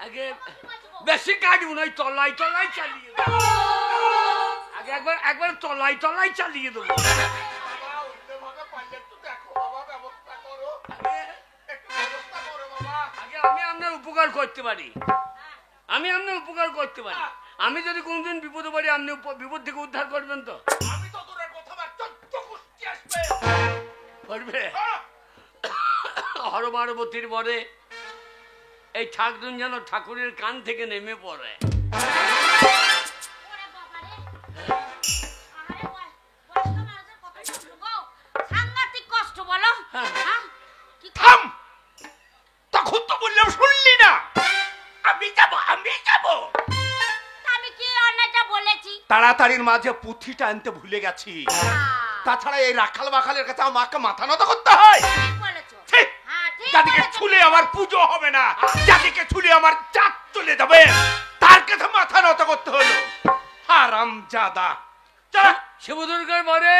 আগে, বেশি কাটবো না, তলায় তলায় চালিয়ে দেবো আগে, একবার একবার তলায় তলায় চালিয়ে দেবো। আগে আমি আপনার উপকার করতে পারি, আমি আপনার উপকার করতে পারি। আমি যদি কোনদিন বিপদে পারি, আপনি বিপদ থেকে উদ্ধার করবেন তো? করবে হরবারবতীর বরে এই ঠাকুর যেন ঠাকুরের কান থেকে নেমে পড়ে। সাংঘাতিক কষ্ট বলো। থাম, তখন তো বললাম শুনলি না? আমি যাবো, আমি যাবো। আমি কি অন্যটা বলেছি? তাড়াতাড়ির মাঝে পুঁথিটা আনতে ভুলে গেছি। তাছাড়া এই রাখাল বাখালের কাছে আমাকে মাথা নত করতে হয়। ঠিক বলেছো। ঠিক। হ্যাঁ, ঠিক যাদিকে বলেছো। ছুলে আমার পুজো হবে না, যাদিকে ছুলে আমার চাঁদ চলে যাবে, তার কাছে মাথা নত করতে হলো। হারামজাদা। চল। শিবদুর্গার বরে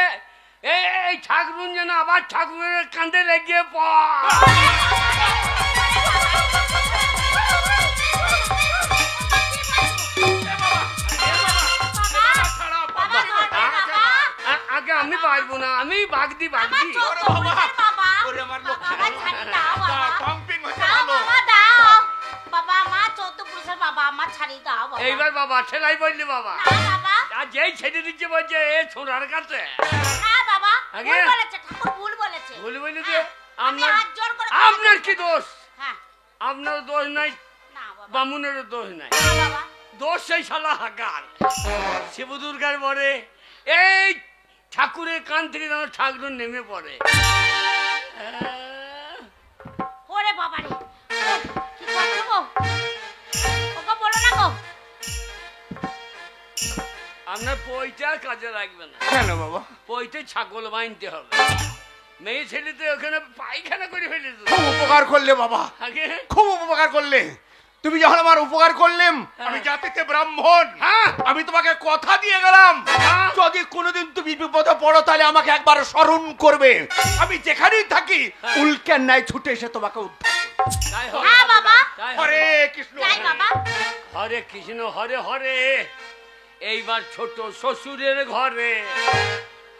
এই ঠাকুর যেন আবার ঠাকুরের কাঁধে লেগে পড়। আগে আমি পারবো না, আমি বাগদি বাগদি। এইবার বাবা ছেলাই বললি বাবা, আর যেই ছেড়ে দিচ্ছে বলছে এ ছোড়ার কাছে ভুল বললি যে আপনার কি দোষ? আপনার দোষ নাই, বামুনেরও দোষ নাই, দোষ সেই শালা হাকার। শিবদুর্গার বরে এই ঠাকুরের কান থেকে যেন ঠাকুর নেমে পড়ে। ওরে বাবা রে, কি করতে গো? ওকে বলো না গো। আপনার পইটা কাজে লাগবে না। কেন বাবা? পইতে ছাগল বাঁধতে হবে। মেয়ে ছেলেতে ওখানে পায়খানা করে ফেলেছে। খুব উপকার করলে বাবা, আগে খুব উপকার করলে। তুমি যখন আমার উপকার করলেম, আমি জাতিতে ব্রাহ্মণ, হ্যাঁ আমি তোমাকে কথা দিয়ে গেলাম, হ্যাঁ। যদি কোনোদিন তুমি বিপদে পড়ো তাহলে আমাকে একবার স্মরণ করবে। আমি যেখানেই থাকি উল্কের ন্যায় ছুটে এসে তোমাকে উদ্ধার করব। তাই হবে। হ্যাঁ বাবা, তাই হবে। হরে কৃষ্ণ। যাই বাবা। হরে কৃষ্ণ হরে হরে। এইবার ছোট শ্বশুরের ঘরে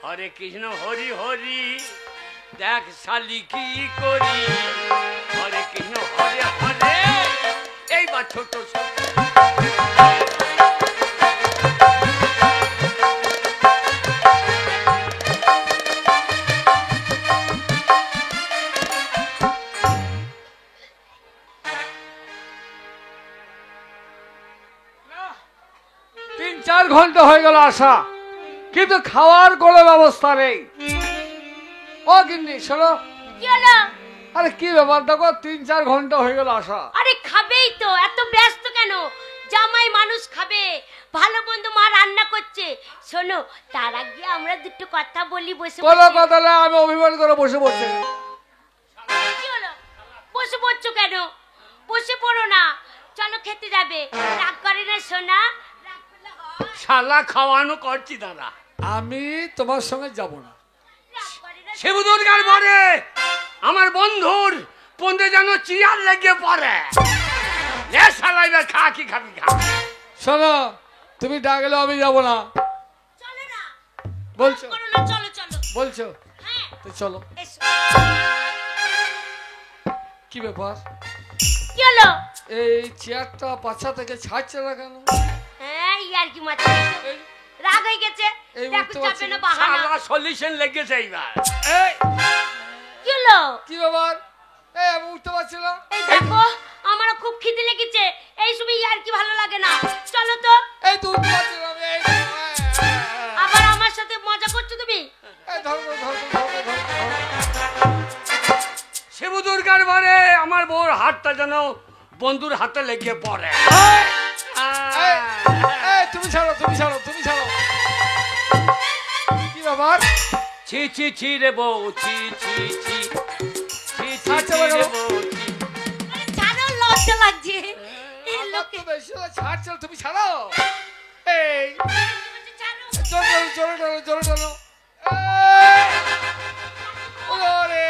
হরে কৃষ্ণ হরি হরি, দেখ শালি কি করি। হরে কৃষ্ণ হরে হরে। এইবার ছোট শ্বশুর তিন চার ঘন্টা হয়ে গেল আসা, কিন্তু খাওয়ার কোনো ব্যবস্থা নেই। ও গিন্নি শোনো, কি হলো? আরে কি ব্যাপার, দেখো 3-4 ঘন্টা হয়ে গেল আসা। আরে খাবেই তো, এত ব্যস্ত কেন? জামাই মানুষ খাবে, ভালো বন্ধু মা রান্না করছে। শোনো, তার আগে আমরা দুটো কথা বলি বসে কোনো বসে। কথা না, আমি অভিমান করে বসে পড়ছি। কি হলো? বসে পড়ছো কেন? বসে পড়ো না, চলো খেতে যাবে। রাগ করে না সোনা? রাগ করলে হয়? শালা খাওয়ানো করছি দাদা। আমি তোমার সঙ্গে যাব না। রাগ করে না? শিবদুর্গার বরে আমার বন্ধুর পন্দে যেন চিয়ার লেগে পড়ে। লে শালা এবার খা, কি খাবি খা। শোনো, তুমি ডাকলে আমি যাব না চলো না, বলছো, করো না, চলো চলো। বলছো হ্যাঁ, তো চলো। এসো। কি ব্যাপার, কি হলো? এই চেয়ারটা পাছা থেকে ছাড়ছে না কেন? হ্যাঁ, ইয়ার কি মাথা গেছে? রাগ হয়ে গেছে। এই দেখো উঠতে চাপে পারছি না না। বাহানা। শালা সলিউশন লেগেছে এইবার। এই কি হলো? কি ব্যাপার, এই আমি উঠতে পারছি না। এই দেখো, আমারও খুব খিদে লেগেছে। এই সময় ইয়ার কি ভালো লাগে না। চলো তো। এই তো উঠতে পারছি না আমি। আবার আমার সাথে মজা করছো তুমি? এই ধরো ধরো ধরো ধরো। শিবদুর্গার বরে আমার বউর হাতটা যেন বন্ধুর হাতে লেগে পড়ে। এই তুমি ছাড়ো, তুমি ছাড়ো, তুমি ছাড়ো। কি ব্যাপার, ছি ছি ছি রে বউ ছি ছি ছি ছি ছি আচ্ছা, ছি রে বাবা। বউ ছি। ছাড়ো, লজ্জা লাগছে এই আমার লোকে। তো বেশি হলো, ছাড়, তুমি ছাড়ো। এই ছাড়ো। জোরে টানো। ওরে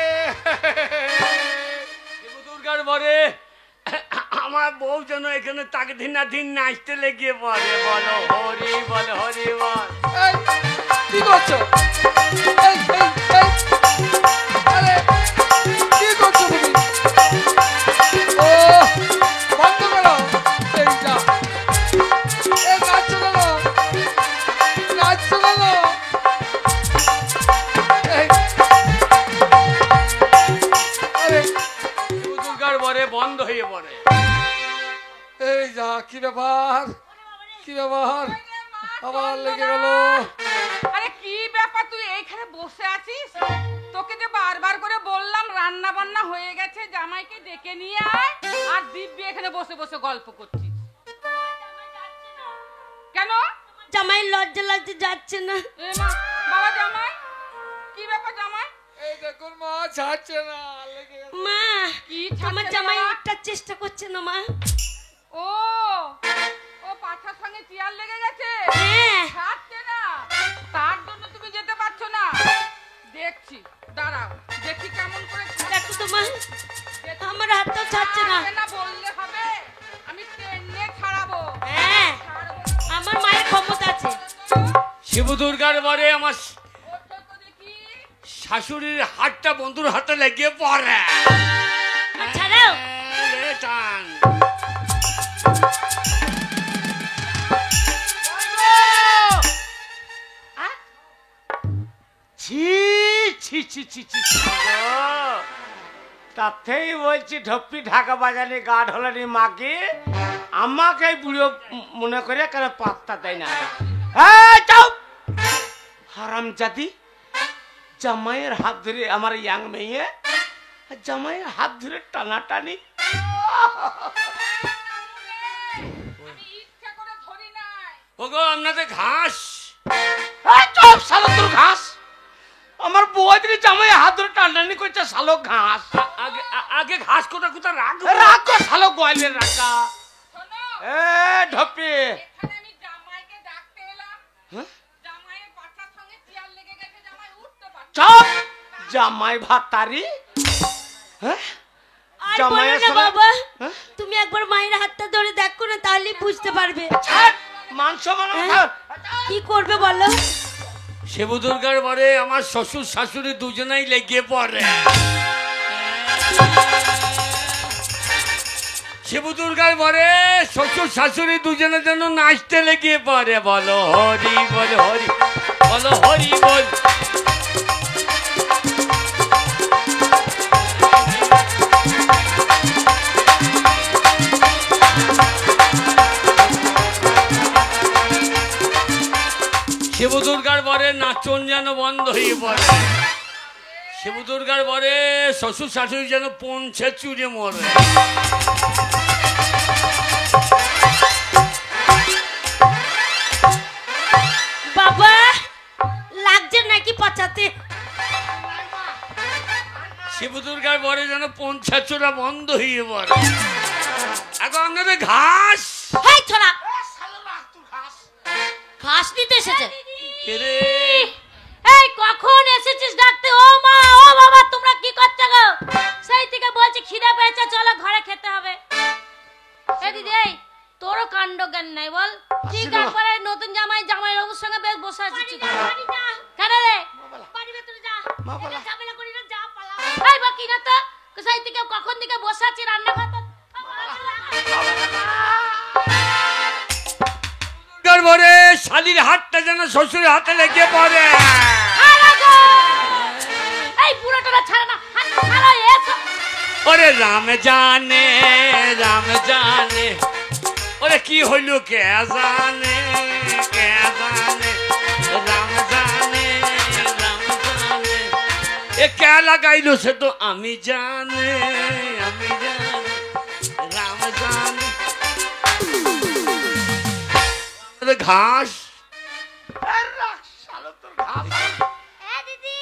শিব দুর্গার বরে আমার বউ যেন এখানে তাকে দিন নাচতে লেগে পড়ে। বলো হরি বল হরি বল। এই, কি করছো? এই, আরে কি করছো তুমি? ও বন্ধ করো। এই যা, এই নাচছো কেন? এই, আরে শিব দুর্গার বরে বন্ধ হয়ে পড়ে। এই যা, কি ব্যাপার? আবার লেগে গেল। আরে কি ব্যাপার, তুই এইখানে বসে আছিস? তোকে যে বারবার করে বললাম রান্না বান্না হয়ে গেছে, জামাইকে ডেকে নিয়ে আয়, আর দিব্যি এখানে বসে বসে গল্প করছিস কেন? জামাই লজ্জা লাগছে, যাচ্ছে না। এ মা, বাবা জামাই, কি ব্যাপার জামাই? এই দেখুন মা, ছাড়ছে না, লেগে গেছে। মা, কি আমার ছাড়ছে জামাই বাবা? একটা চেষ্টা করছে না মা। ও ও পাছার সঙ্গে চেয়ার লেগে গেছে, হ্যাঁ। ছাড়ছে না, তার জন্য তুমি যেতে পারছো না। দেখছি, দাঁড়াও, দেখি কেমন করে দেখো তো মা, আমার হাতটা ছাড়ছে না। ছাড়বে না বললে হবে, আমি টেনে ছাড়াবো। হ্যাঁ, ছাড়বো আমার মায়ের ক্ষমতা আছে। শিব দুর্গার বরে আমার ওঠো তো দেখি। শাশুড়ির হাতটা বন্ধুর হাতে লেগে পড়ে। ছাড়াও। রে টান। ছি ছি ছি ছি ছি ছি গো। তাতেই বলছি ঢপ্পি ঢাকা বাজানি গা ঢলানি মাকে আমাকে বুড়ো মনে করে কেন পাত্তা দেয় না। হারাম জাতি, জামাইয়ের হাত ধরে আমার ইয়াং মেয়ে জামাইয়ের হাত ধরে টানাটানি। আমি ইচ্ছা করে ধরি নাই। ওগো আপনাদের ঘাস। চপ শালো তোর ঘাস। আমার বউয়ের জামাই হাত ধরে টানাটানি করছে শালো ঘাস। আগে ঘাস কোথা রাখবো। রাখো শালো গোয়ালের রাখা। শোনো, এ ঢপ্পি, এখানে আমি জামাইকে ডাকতে এলাম। হ্যাঁ? জামাইয়ের পাছার সঙ্গে চেয়ার লেগে গেছে, জামাই উঠতে পারছে না। চপ জামাই ভাতারি। হ্যাঁ আর জামাইয়ের বলো না সঙ্গে- বাবা, হ্যাঁ? তুমি একবার মায়ের হাতটা ধরে দেখো না, তাহলেই বুঝতে পারবে। ছাড়, মাংস মানো হ্যাঁ? কি করবে বলো? শিব দুর্গার বরে আমার শ্বশুর শাশুড়ি দুজনেই লেগে পড়ে। শিব দুর্গার বরে শ্বশুর শাশুড়ি দুজনের জন্য নাচতে লেগে পড়ে। বলো হরি বল হরি, বলো হরি বল। শিব দুর্গার বরে নাচন যেন বন্ধ হয়ে পড়ে। শিব দুর্গার বরে শ্বশুর শাশুড়ি যেন পৌঁছে চুরে মরে। বাবা, লাগছে নাকি পাচাতে? শিব দুর্গার বরে যেন পৌঁছা চোরা বন্ধ হয়ে পড়ে। এখন আপনাদের ঘাস। হেই ছোড়া, ঘাস নিতে এসেছে। এরে, এই কখন এসেছিস ডাকতে? ও মা, ও বাবা, তোমরা কি করছো গো? সেই থেকে বলছি খিদে পেয়েছে, চলো ঘরে খেতে হবে। এই দিদি, এই তোরও কাণ্ড জ্ঞান নাই বল? ঠিক একবারে নতুন জামাই বাবুর সঙ্গে বেশ বসে আছিস। কেন রে? বাড়ি ভেতরে যা, এটা ঝামেলা করি না, যা পালা। এই বাকি না তো, সেই থেকে কখন থেকে বসে আছি রান্নাঘর তো। দুর্গার বরে শালির হাতটা যেন শ্বশুরের হাতে লেগে পড়ে। এই পুরোটা ছাড়া না, হাত ছাড়া এসো। ওরে রাম জানে, রাম জানে, ওরে কি হইল কে জানে, কে জানে, রাম জানে, রাম জানে, এ কে লাগাইলো সে তো আমি জানে, আমি জানে, রাম জানে। ঘাস শালো তোর ঘাস। এ দিদি,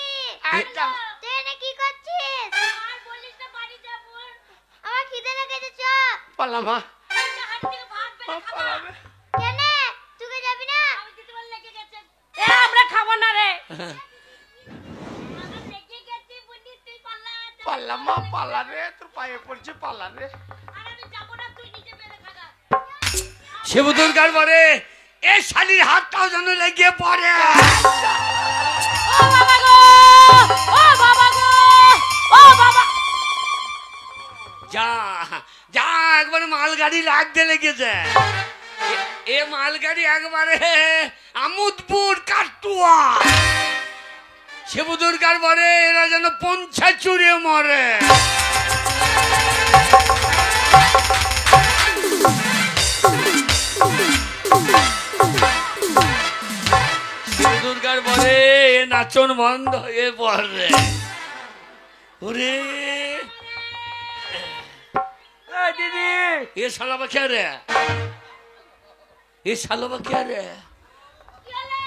পালা মা হাড়ি থেকে ভাত বেড়ে খাবা। পালাবে। কেন তুই কি যাবি না? আমি তো তোমার লেগে গেছে। এ আমরা খাবো না রে। আমার লেগে গেছে বুনি, তুই পালা। পালা মা পালা রে, তোর পায়ে পড়ছে পালা রে। আর আমি যাবো না, তুই নিজে বেড়ে খাগা। শিব দুর্গার পরে এ শালির হাতটাও যেন লেগে পড়ে। ও বাবা গো, ও বাবা গো, ও বাবা। যা যা একবারে মালগাড়ি লাগতে লেগেছে। এ মালগাড়ি একবারে আমুদপুর কাটুয়া। শিব দুর্গার পরে এরা যেন পঞ্চা চুরে মরে। শিব দুর্গার পরে নাচন বন্ধ হয়ে পড়ে। ওরে দিদি ये साला बा क्या रे ये साला बा क्या रे কি হলো?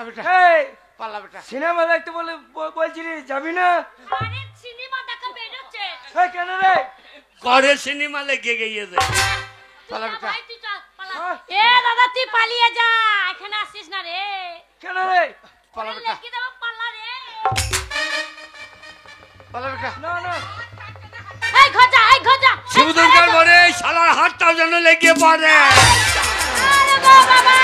বেটা এই পালা বেটা। সিনেমা দেখতে বলছিলি যাবি না? আরে সিনেমা দেখা বেরোচ্ছে। এই কেন রে? करे सिनेमा लेके गई है পালা যা বেটা। ভাই, তুই চল, পালা। হ্যাঁ? এ দাদা তুই পালিয়ে যা, এখানে আসিস না রে। কেন রে? পালা ওরে বেটা। লেগে দেবো, পালা রে। পালা বেটা। না না এই খোঁজা, এই খোঁজা। शिव दुर्गा बोले साला हाथ टाव जन लेके पड़े আরে গো বাবা।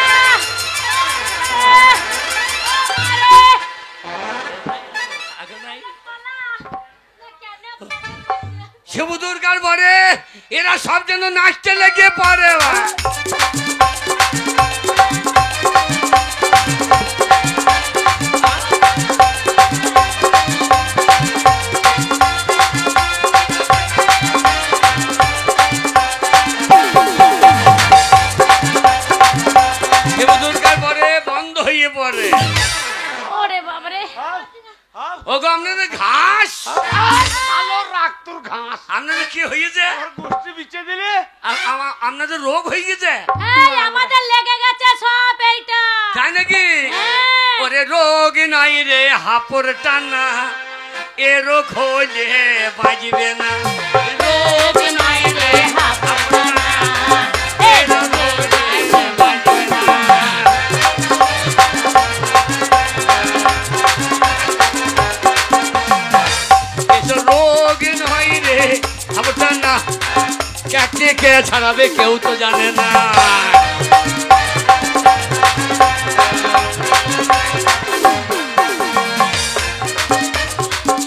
আরে आगे नहीं পালা। না কেন? शिव दुर्गा बोले एरा सब जन नाचते लेके पड़े शिव दुर्गा बोले बंद হয়ে পড়ে। ওরে বাবা রে। ওগো আপনাদের ঘাস আলো রাখ তোর ঘাস। আপনাদের কি হয়েছে তোর গোষ্ঠী বিচে দিলে। আপনাদের রোগ হয়ে গেছে এই আমাদের লেগে গেছে সব এইটা। তাই নাকি হ্যাঁ। ওরে রোগ নাই রে হাপর টানা এ রোগ হলে বাজবে না রোগ নাই রে হাপর টানা এ রোগ হলে বাজবে না এসব রোগ নাই রে হাপর টানা কাকে কে ছাড়াবে কেউ তো জানে না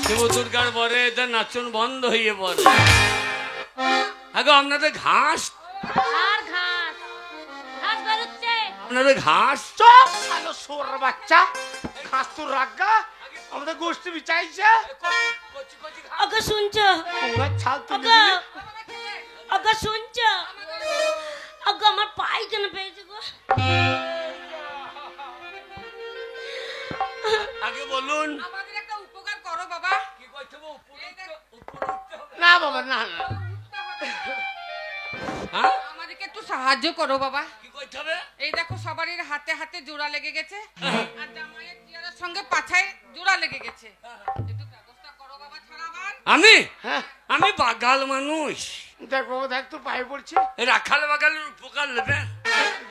শিব দুর্গার পরে এদের নাচন বন্ধ হয়ে পড়ে আগে আপনাদের ঘাস আর ঘাস, ঘাস বেরোচ্ছে। আপনাদের ঘাস চপ আলো সোর বাচ্চা। ঘাস তোর রাখগা। আমাদের গোষ্ঠী বিচাইছে। ওকে শুনছো? ওনার ছাল তুলে ওকে, দিলে। ওকে শুনছো? ওকে আমার পায়খানা পেয়েছে গো। আগে বলুন আমাদের একটা উপকার করো বাবা। না বাবা না না। হ্যাঁ আমাদেরকে একটু সাহায্য করো বাবা। কি করতে হবে এই দেখো সবারই হাতে হাতে জোড়া লেগে গেছে আর জামাইয়ের চেয়ারের সঙ্গে পাছায় জোড়া লেগে গেছে। একটু ব্যবস্থা করো বাবা ছাড়াবার। আমি হ্যাঁ আমি বাগাল মানুষ দেখ বাবা দেখ তোর পায়ে পড়ছে। রাখাল বাগালের উপকার নেবে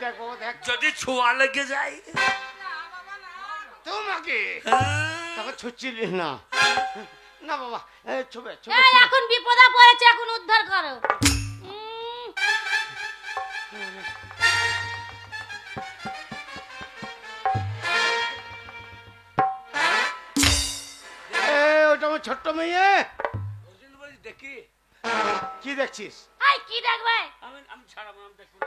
দেখ বাবা দেখ। যদি ছোঁয়া লেগে যায় তোমাকে হ্যাঁ। তখন ছুটছিলি না। না বাবা ছবে ছবে এই এখন বিপদে পড়েছে, এখন উদ্ধার করো। ওটা আমার ছোট্ট মেয়ে। দেখি কি দেখছিস? এই কি দেখবে? আমি ছাড়াবো আমি দেখবো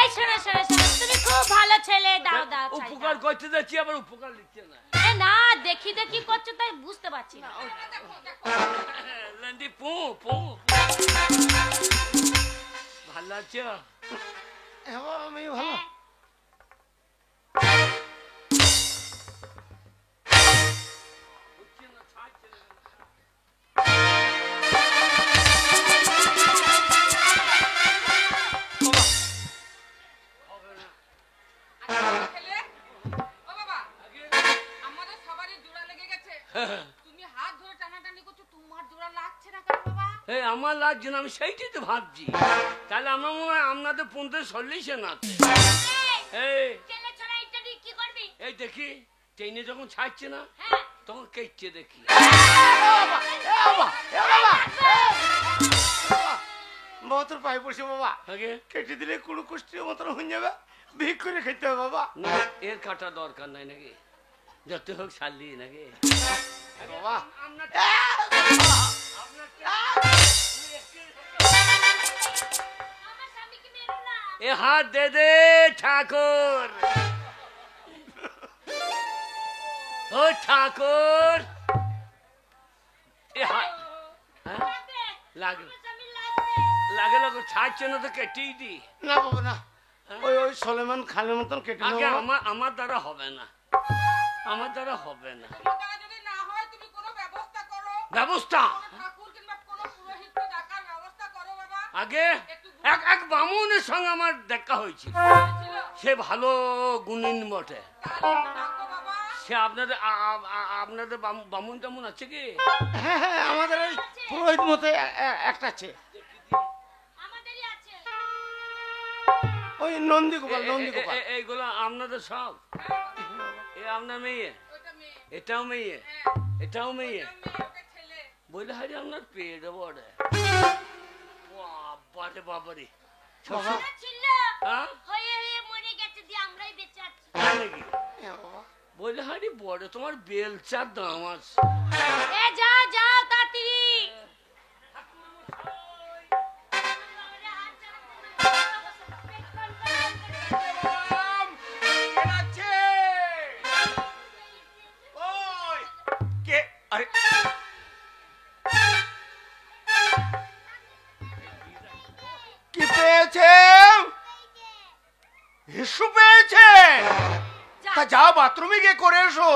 এই শোনো শোনো শোনো, তুমি খুব ভালো ছেলে, দাও দাও চাই, উপকার দাও। করতে যাচ্ছি আবার উপকার লিখছে না এ না, দেখি দেখি করছো তাই বুঝতে পারছি না। লন্ডি পু পু ভালো আছো হ্যাঁ বাবা আমি ভালো। ছেলে, ও বাবা, আমাদের সবারই জোড়া লেগে গেছে। তুমি হাত ধরে টানাটানি করছো, তোমার জোড়া লাগছে না কেন বাবা? এই আমার লাগছে না, আমি সেইটাই তো ভাবছি। তাহলে আমার মনে হয় আপনাদের 50-40 আছে। এই ছেলে ছড়া ইত্যাদি কি করবি? এই দেখি ট্রেনে যখন ছাড়ছে না হ্যাঁ তখন কেটে দেখি। তোর পায়ে পড়ছে বাবা, আগে কেটে দিলে কুড়ু কুষ্টির মতন হয়ে যাবে, ভিক করে খেতে হবে বাবা। না এর কাটা দরকার নাই নাকি, যত হোক শালি নাকি বাবা আমার স্বামীকে মেরো না। এ হাত দে দে ঠাকুর, ও ঠাকুর এ হাত লাগবে, লাগে আমার স্বামী লাগবে। লাগে লাগে ছাড়ছে না তো কেটেই দি। না বাবা না, ওই ওই সলেমান খানের মতন কেটে আগে নেবো। আমার দ্বারা হবে না, আমার দ্বারা হবে না। তোমার দ্বারা যদি না হয় তুমি কোনো ব্যবস্থা করো, ব্যবস্থা কোনো ঠাকুর কিংবা কোনো পুরোহিতকে ডাকার ব্যবস্থা করো বাবা। আগে এক বামুনের সঙ্গে আমার দেখা হয়েছিল, ছিল সে ভালো গুণিন বটে। তাহলে ডাকো বাবা। সে আপনাদের আপনাদের বামুন টামুন আছে কি? হ্যাঁ হ্যাঁ, আমাদের ওই পুরোহিত মতে একটা আছে, আমাদেরই আছে। ওই নন্দী গোপাল, নন্দী গোপাল। এইগুলো আপনাদের সব? এ আপনার মেয়ে, ওটা মেয়ে, এটাও মেয়ে, এটাও মেয়ে, মেয়ে ওটা ছেলে। বলে হারি আপনার পেট বড়ে। বাবারে বাবারে, বাবা ওরা ছিল হ্যাঁ হয়ে হয়ে মরে গেছে, দিয়ে আমরাই বেঁচে আছি। তাই নাকি? হ্যাঁ বাবা, বলে হারি বড় তোমার বেলচার দাম আছে। এ যাও যাও তাড়াতাড়ি। ওই কে? আরে কি পেয়েছে? হিসু পেয়েছে? তা যাও বাথরুমে গিয়ে করে এসো।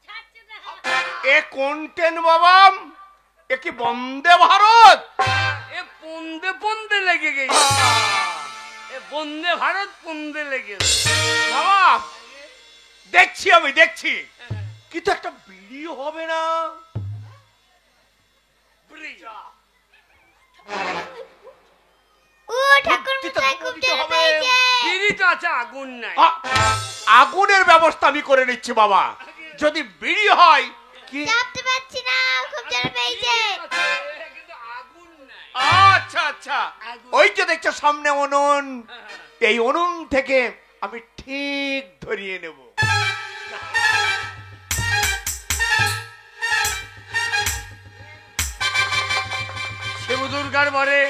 ছাড়ছে না। এ কোন ট্রেন বাবা? এ কি বন্দে ভারত? এ পন্দে পন্দে লেগে গেছে, এ বন্দে ভারত পন্দে লেগে গেছে। বাবা দেখছি, আমি দেখছি, কিন্তু একটা বিড়ি হবে না? ও ঠাকুর মশাই খুব টের পেয়েছে। বিড়ি তো আছে, আগুন নাই। আগুনের ব্যবস্থা আমি করে নিচ্ছি বাবা। যদি বিড়ি হয় কি? চাপতে পারছি না, খুব টের পেয়েছে। কিন্তু আগুন নাই। আচ্ছা আচ্ছা, ওই যে দেখছো সামনে উনুন, এই উনুন থেকে আমি ঠিক ধরিয়ে নেব। শিব দুর্গার বারে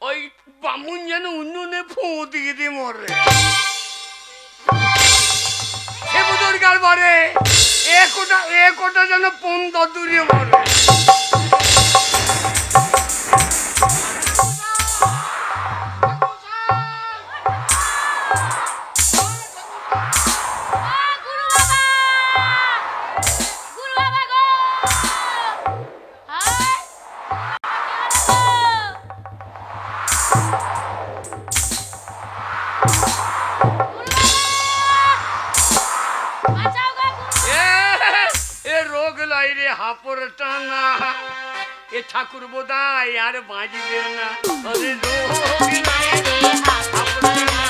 ওই বামুন যেন উন্নুনে ফু দিয়ে দিয়ে মরে। শিব দুর্গার বারে একটা যেন পন্দ দূরে মরে। গুরু বাবা, গুরু বাবা গো, হায় বাঁচাও গো গুরু। এ রোগ লাই রে হাপড় টানা, এ ঠাকুর বোধাই আর বাঁচবে না। আরে রোগ লাই রে হাপড় টানা।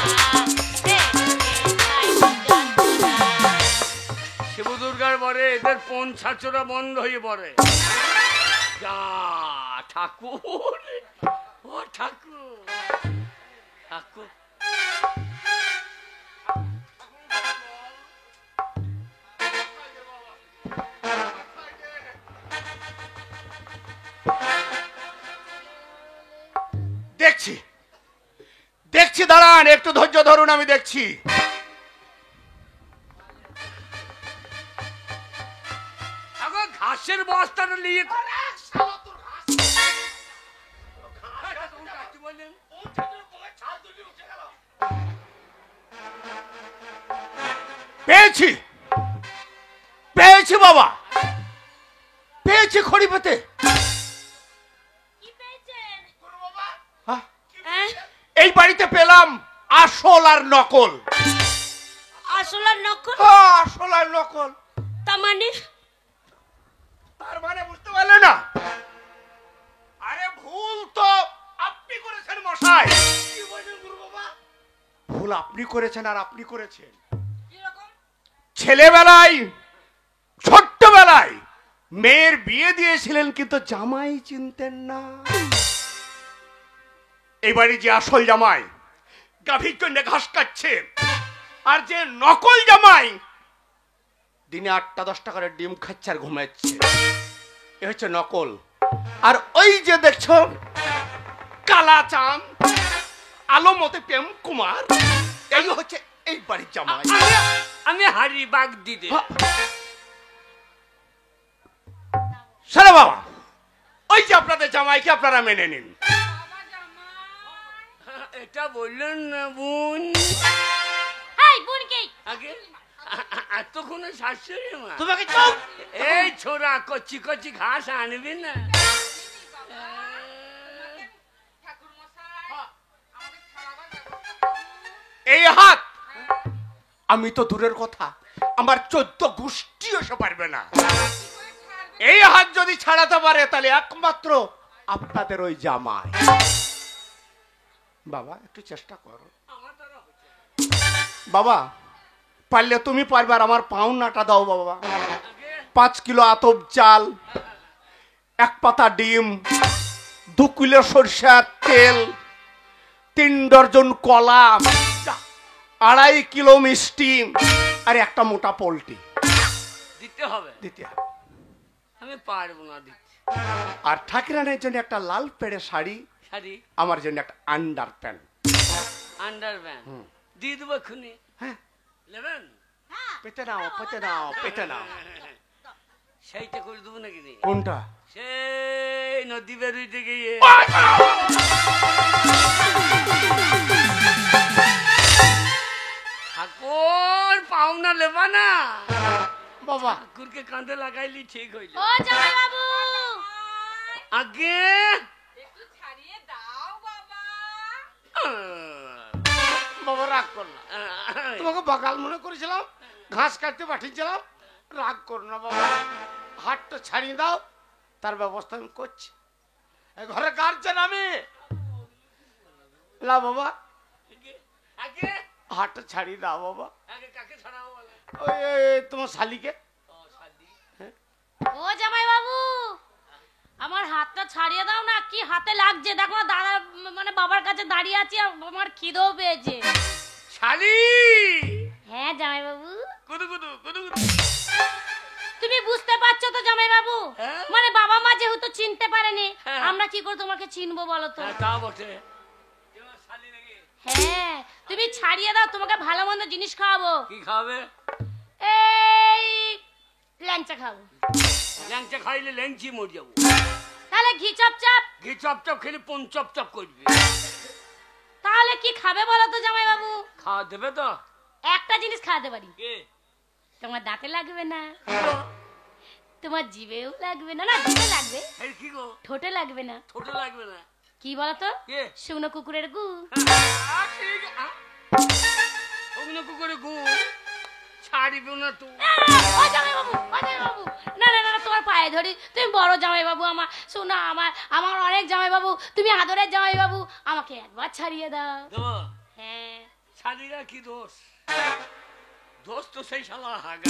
শিব দুর্গার বরে এদের পণ ছাচরা বন্ধ হয়ে পড়ে। যা ঠাকুর, ও ঠাকুর, ঠাকুর দেখছি দেখছি, দাঁড়ান একটু ধৈর্য ধরুন, আমি দেখছি। এখন ঘাসের বস্তাটা নিয়ে পেয়েছি পেয়েছি বাবা, পেয়েছি খড়ি পেতে। কি পেয়েছেন? হ্যাঁ? হ্যাঁ? এই বাড়িতে পেলাম আসল আর নকল। আসল আর নকল? হ্যাঁ, আসল আর নকল। তার মানে তার মানে বুঝতে পারলে না? আরে ভুল তো আপনি করেছেন মশাই। কি বলছেন গুরু বাবা? ভুল আপনি করেছেন আর আপনি করেছেন ছেলেবেলায় ছোট্টবেলায় মেয়ের বিয়ে দিয়েছিলেন কিন্তু জামাই চিনতেন না। এবারে যে আসল জামাই গাভীর জন্য ঘাস কাটছে, আর যে নকল জামাই দিনে 8-10টা করে ডিম খাচ্ছে আর ঘুমাচ্ছে, এ হচ্ছে নকল। আর ওই যে দেখছো কালা চাঁদ আলো মতে প্রেম কুমার, এই হচ্ছে এই বাড়ির জামাই। আমি হারি বাগ দিদে। সারা বাবা, ওই যে আপনাদের জামাইকে আপনারা মেনে নিন। এটা বললেন না বোন? হাই বোন কে আগে এতক্ষণে শাশুড়ি মা তোমাকে চুপ। এই ছোড়া কচি কচি ঘাস আনবি না। এই হাত আমি তো দূরের কথা, আমার 14 গোষ্ঠী এসে পারবে না। এই হাত যদি ছাড়াতে পারে তাহলে একমাত্র আপনাদের ওই জামাই। বাবা একটু চেষ্টা করো বাবা, পারলে তুমি পারবে। আর আমার পাওনাটা দাও বাবা। 5 কিলো আতপ চাল, 1 পাতা ডিম, 2 কিলো সরষের তেল, 3 ডজন কলা, 2.5 কিলো মিষ্টি, আর একটা মোটা পোলট্রি দিতে হবে। দিতে হবে। আমি পারবো না দিতে। আর ঠাকুরানের জন্য একটা লাল পেড়ে শাড়ি, শাড়ি, আমার জন্য একটা আন্ডার প্যান্ট। আন্ডার প্যান্ট দিয়ে দেবো খুনি। হ্যাঁ, নেবেন? পেতে নাও পেতে নাও পেতে নাও। সেইটা করে দেবো নাকি? কোনটা? সেই নদী বেরোইতে গিয়ে ঠাকুর পাওনা লেবা না বাবা ঠাকুরকে কাঁধে লাগাইলি ঠিক হইল। ও জামাই বাবু আগে একটু ছাড়িয়ে দাও বাবা। বাবা রাগ কর না, তোমাকে বাগাল মনে করেছিলাম, ঘাস কাটতে পাঠিয়েছিলাম। রাগ করো না বাবা, হাতটা ছাড়িয়ে দাও, তার ব্যবস্থা আমি করছি। এই ঘরে গার্জেন আমি। না বাবা, আগে হাতটা ছাড়িয়ে দাও বাবা। আগে কাকে ছাড়াবো বলে? ওই তোমার শালিকে। ও জামাই বাবু আমার হাতটা ছাড়িয়ে দাও না, কি হাতে লাগছে দেখো না। দাদা মানে বাবার কাছে দাঁড়িয়ে আছি, আর আমার খিদেও পেয়েছে। শালি হ্যাঁ জামাই বাবু, কুদু কুদু কুদু কুদু। তুমি বুঝতে পারছো তো জামাই বাবু, হ্যাঁ? মানে বাবা মা যেহেতু চিনতে পারেনি, হ্যাঁ। আমরা কি করে তোমাকে চিনবো বলো তো? হ্যাঁ, তা বটে। তোমার শালি নাকি? হ্যাঁ তুমি ছাড়িয়ে দাও, তোমাকে ভালো মন্দ জিনিস খাওয়াবো। কি খাবে? এই ল্যাংচা খাবো। ল্যাংচা খাইলে ল্যাংচি মর যাবো। তাহলে ঘি চপচপ। ঘি চপচপ খেলে পন চপচপ করবি। তাহলে কি খাবে বলো তো জামাই বাবু? খাওয়া দেবে তো? একটা জিনিস খাওয়াতে পারি, কে? তোমার দাঁতে লাগবে না, তোমার জিভেও লাগবে না। না জিভে লাগবে, এই কি গো? ঠোঁটে লাগবে না। ছোট লাগবে না? কি বলতো? কে? শুকনো কুকুরের গু। অগ্নি কুকুরে গু ছাড়িব না তো। ও জামাই বাবু, ও জামাই বাবু, না না না তোমার পায়ে ধরি, তুমি বড় জামাই বাবু আমার। শোনো আমার আমার অনেক জামাই বাবু, তুমি আদরের জামাই বাবু, আমাকে একবার ছাড়িয়ে দাও। দেবো? হ্যাঁ শালিরা কি দোষ? দোষ তো সেই শালা হাগা।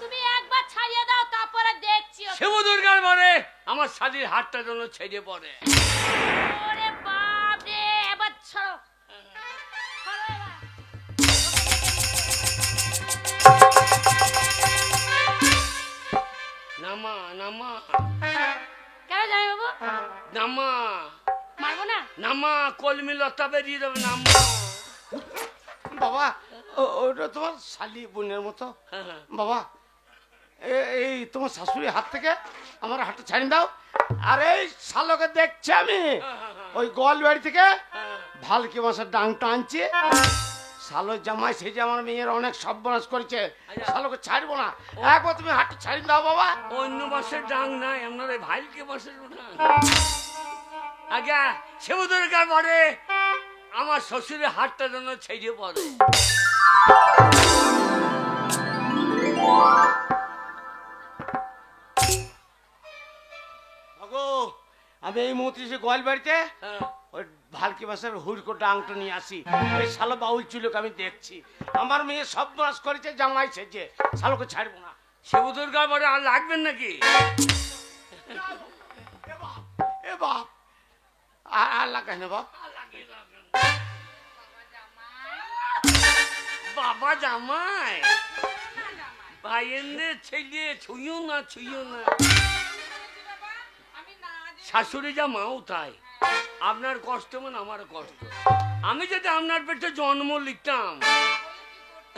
তুমি একবার ছাড়িয়ে দাও, তারপরে দেখছি। শিব দুর্গার মনে আমার শালির হাতটা যেন ছেড়ে পড়ে। ওরে বাপ রে, এবার ছাড়ো, ছাড়ো এবার। নামা নামা কেন জামাই বাবু নামা মারবো না? নামা কলমি লতা বেরিয়ে যাবে। নামা বাবা ওটা তোমার শালি বোনের মতো। হ্যাঁ। বাবা এই তোমার শাশুড়ি হাত থেকে আমার হাতটা ছাড়িয়ে দাও। আর এই শালকে দেখছি আমি ওই গোয়াল বাড়ি থেকে ভালকি মাছের ডাংটা আনছে। শালোর জামাই সে যে আমার মেয়ের অনেক সর্বনাশ করেছে, শালোকে ছাড়বো না। একবার তুমি হাতটা ছাড়িয়ে দাও বাবা। অন্য বাসের ডাং নাই, আপনার এই ভাইলকে বাসের ডাং। আগে শিব দুর্গার পরে আমার শ্বশুরের হাতটা যেন ছেড়ে পড়ে। আমি এই মুহূর্তে সে গোয়াল বাড়িতে হ্যাঁ। ওই ভালকি মাসের হুড়কো ডাংটো নিয়ে আসি। এই শালো বাউল চুলোকে আমি দেখছি, আমার মেয়ে সব নাশ করেছে, জামাই সেজে, শালোকে ছাড়বো না। শিব দুর্গার পরে আর লাগবেন নাকি? এ বাপ, আর লাগাই না বাপ। বাবা জামাই ভাইয়ের ছেলে ছুঁয়ো না, ছুঁয়ো না। শাশুড়ি যা মাও তাই, আপনার কষ্ট মানে আমার কষ্ট। আমি যদি আপনার পেটে জন্ম লিখতাম,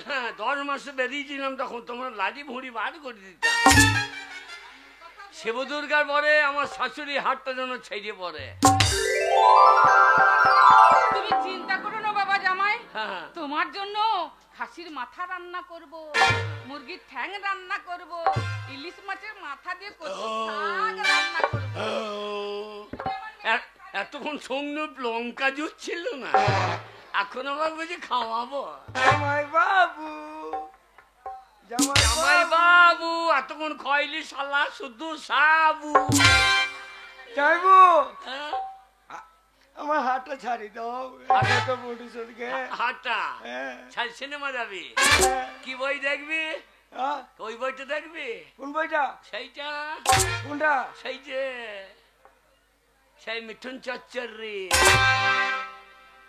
হ্যাঁ 10 মাসে বেরিয়েছিলাম, তখন তোমরা লাঠি ভুঁড়ি বার করে দিতাম। শিব দুর্গার পরে আমার শাশুড়ি হাতটা যেন ছেড়ে পড়ে। তুমি চিন্তা করো না বাবা জামাই, হ্যাঁ। তোমার জন্য খাসির মাথা রান্না করব, মুরগির ঠ্যাং রান্না করব, ইলিশ মাছের মাথা দিয়ে কচু শাক রান্না করব। এতক্ষণ সঙ্গে লঙ্কা জুস ছিল না, এখন আবার বুঝি খাওয়াবো। জামাই বাবু, জামাই বাবু এতক্ষণ খাইলি শালা শুধু সাবু। যাইবো হ্যাঁ? আমার হাতটা ছাড়ি দাও, হাতটা- তো বডি সরকে। হাটটা হ্যাঁ। ছাড়, সিনেমা যাবি? কি বই দেখবি? ওই বইটা দেখবি? কোন বইটা? সেইটা, কোনটা? সেই যে সেই মিঠুন চচ্চড়ি।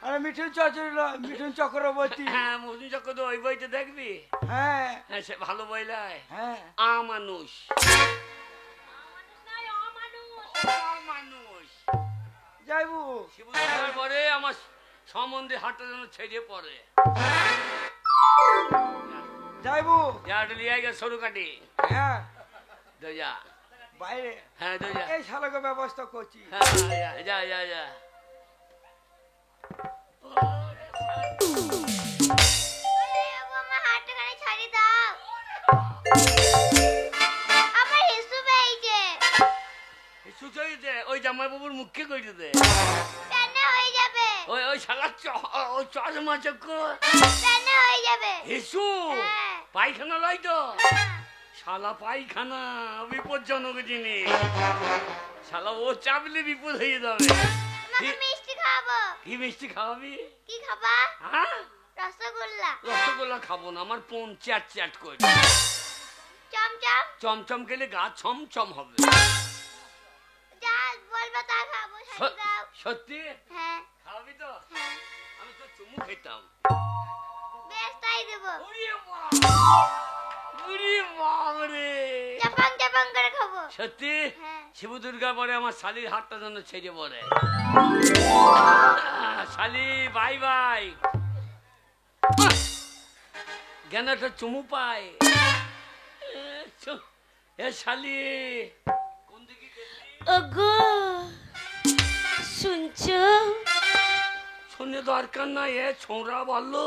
আরে মিঠুন চৌধুরী নয়, মিঠুন চক্রবর্তী। হ্যাঁ মিঠুন চক্রবর্তী, ওই বইটা দেখবি? হ্যাঁ হ্যাঁ সে ভালো বই লাই। হ্যাঁ। আমানুষ, অমানুষ। যাইবো শিবুদার পরে আমার সম্বন্ধে হাতটা যেন ছেড়ে পড়ে। যাইবো। যাটা লিয়ে গেছে সরু কাটি হ্যাঁ দোজা। বাইরে। হ্যাঁ দোজা। এই শালাকে ব্যবস্থা করছি। হ্যাঁ যা যা যা। ওই জামাই বাবুর মুখে করে দে। ওই ওই শালা ওই চশমা চক্কর হিসু পায়খানা লয় তো, শালা পায়খানা বিপজ্জনক জিনিস। শালা ও চাপলে বিপদ হয়ে যাবে। কি মিষ্টি খাওয়াবি? হ্যাঁ রসগোল্লা খাবো না, আমার পন চ্যাট চ্যাট করে। চমচম খেলে গা ছমছম হবে। সত্যি খাওয়াবি তো? আমি তো চুমু খেতাম। সত্যি শিব দুর্গা পরে আমার শালির হাতটা যেন ছেড়ে পড়ে। শালি বাই বাই, জ্ঞান একটা চুমু পাই। এ শালি কোন দিকে গেলি? ওগো শুনছো? শুনে দরকার নাই, এ ছোঁড়া বললো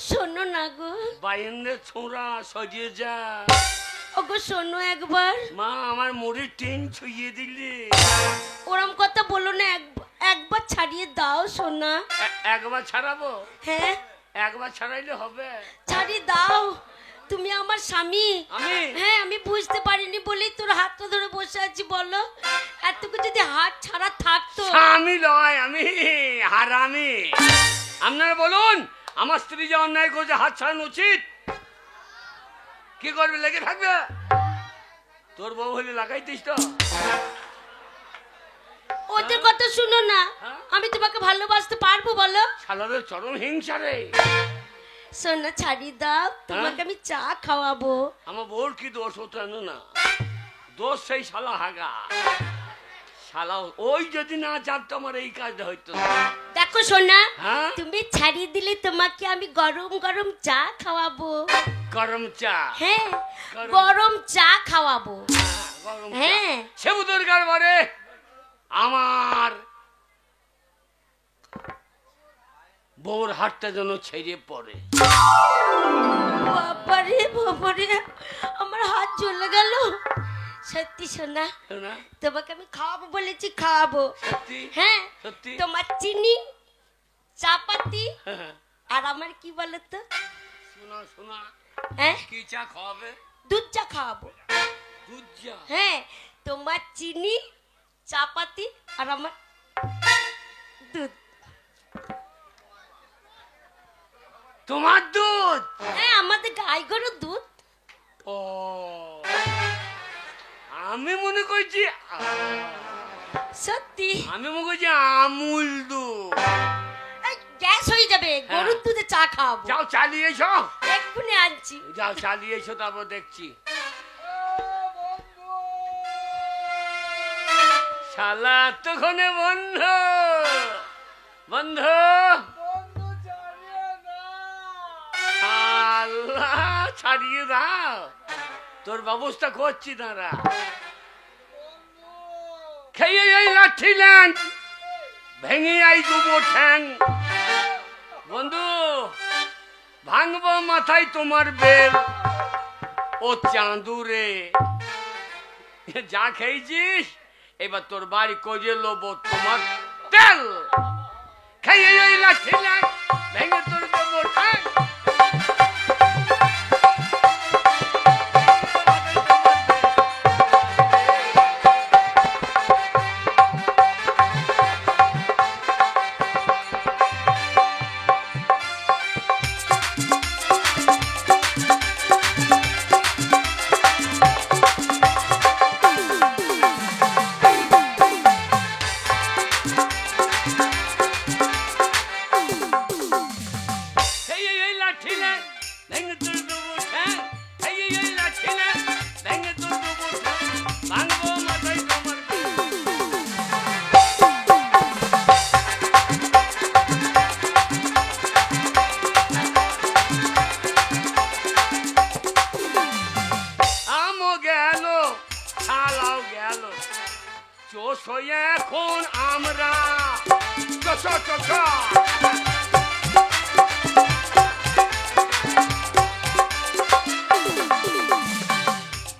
শোনো না গো। বাইনের ছোঁড়া সজিয়ে যা। ওগো শোনো একবার। মা আমার মুড়ির টিন ছুঁয়ে দিলি। ওরম কথা বলো না, একবার ছাড়িয়ে দাও সোনা। একবার ছাড়াবো? হ্যাঁ একবার ছাড়াইলে হবে? ছাড়িয়ে দাও, তুমি আমার স্বামী। আমি? হ্যাঁ আমি বুঝতে পারিনি বলেই তোর হাতটা ধরে বসে আছি। বলো এতটুকু যদি হাত ছাড়া থাকতো। স্বামী লয়, আমি হারামি। আপনারা বলুন আমার স্ত্রী যে অন্যায় করছে হাত ছাড়ানো উচিত? কি করবে, লেগে থাকবে? তোর বউ হলে লাগাইতিস তো? ওদের কথা শুনো না, হ্যাঁ? আমি তোমাকে ভালোবাসতে পারবো বলো? শালাদের চরম হিংসা রে। সোনা ছাড়িয়ে দাও, তোমাকে আমি চা খাওয়াবো। আমার বউর কি দোষ হতো না? দোষ সেই শালা হাগা। শালা ওই যদি না চাপতো আমার এই কাজটা হইতো না। দেখো সোনা, হ্যাঁ? তুমি ছাড়িয়ে দিলে তোমাকে আমি গরম গরম চা খাওয়াবো। গরম চা? হ্যাঁ গরম- গরম চা খাওয়াবো। গরম চা। হ্যাঁ শিব দুর্গার বারে আমার বউর হাতটা যেন ছেড়ে পড়ে। বাবারে বাবারে, আমার হাত জ্বলে গেল। সত্যি সোনা, শোনা? তোমাকে আমি খাওয়াবো বলেছি, খাওয়াবো। সত্যি? হ্যাঁ সত্যি? তোমার চিনি চাপাতি হ্যাঁ। আর আমার কি বলো তো, শোনা শোনা, হ্যাঁ কি চা খাওয়াবে? দুধ চা খাওয়াবো। দুধ চা? হ্যাঁ তোমার চিনি চাপাতি আর আমার দুধ। তোমার দুধ? হ্যাঁ, আমাদের গাই গরুর দুধ। ও, আমি মনে করছি সত্যি? আমি মনে করছি আমুল দুধ। এই, গ্যাস হয়ে যাবে, গরুর দুধে চা খাওয়াবো। যাও চালিয়ে এসো, এক্ষুনি আনছি। যাও চালিয়ে এসো, তারপর দেখছি। শালা তখন বন্ধ বন্ধ। আল্লাহ, ছাড়িয়ে দাও, তোর ব্যবস্থা করছি দাঁড়া। খেয়ে এই লাঠি ল্যাং, ভেঙে আই দেবো ঠ্যাং। বন্ধু, ভাঙবো মাথায় তোমার বেল। ও চাঁদুরে, যা খেয়েছিস এবার তোর বাড়ি কোজে লোবো তোমার তেল। খেয়ে এই লাঠি ল্যাং, ভেঙে তোর দেবো ঠ্যাং। এখন আমরা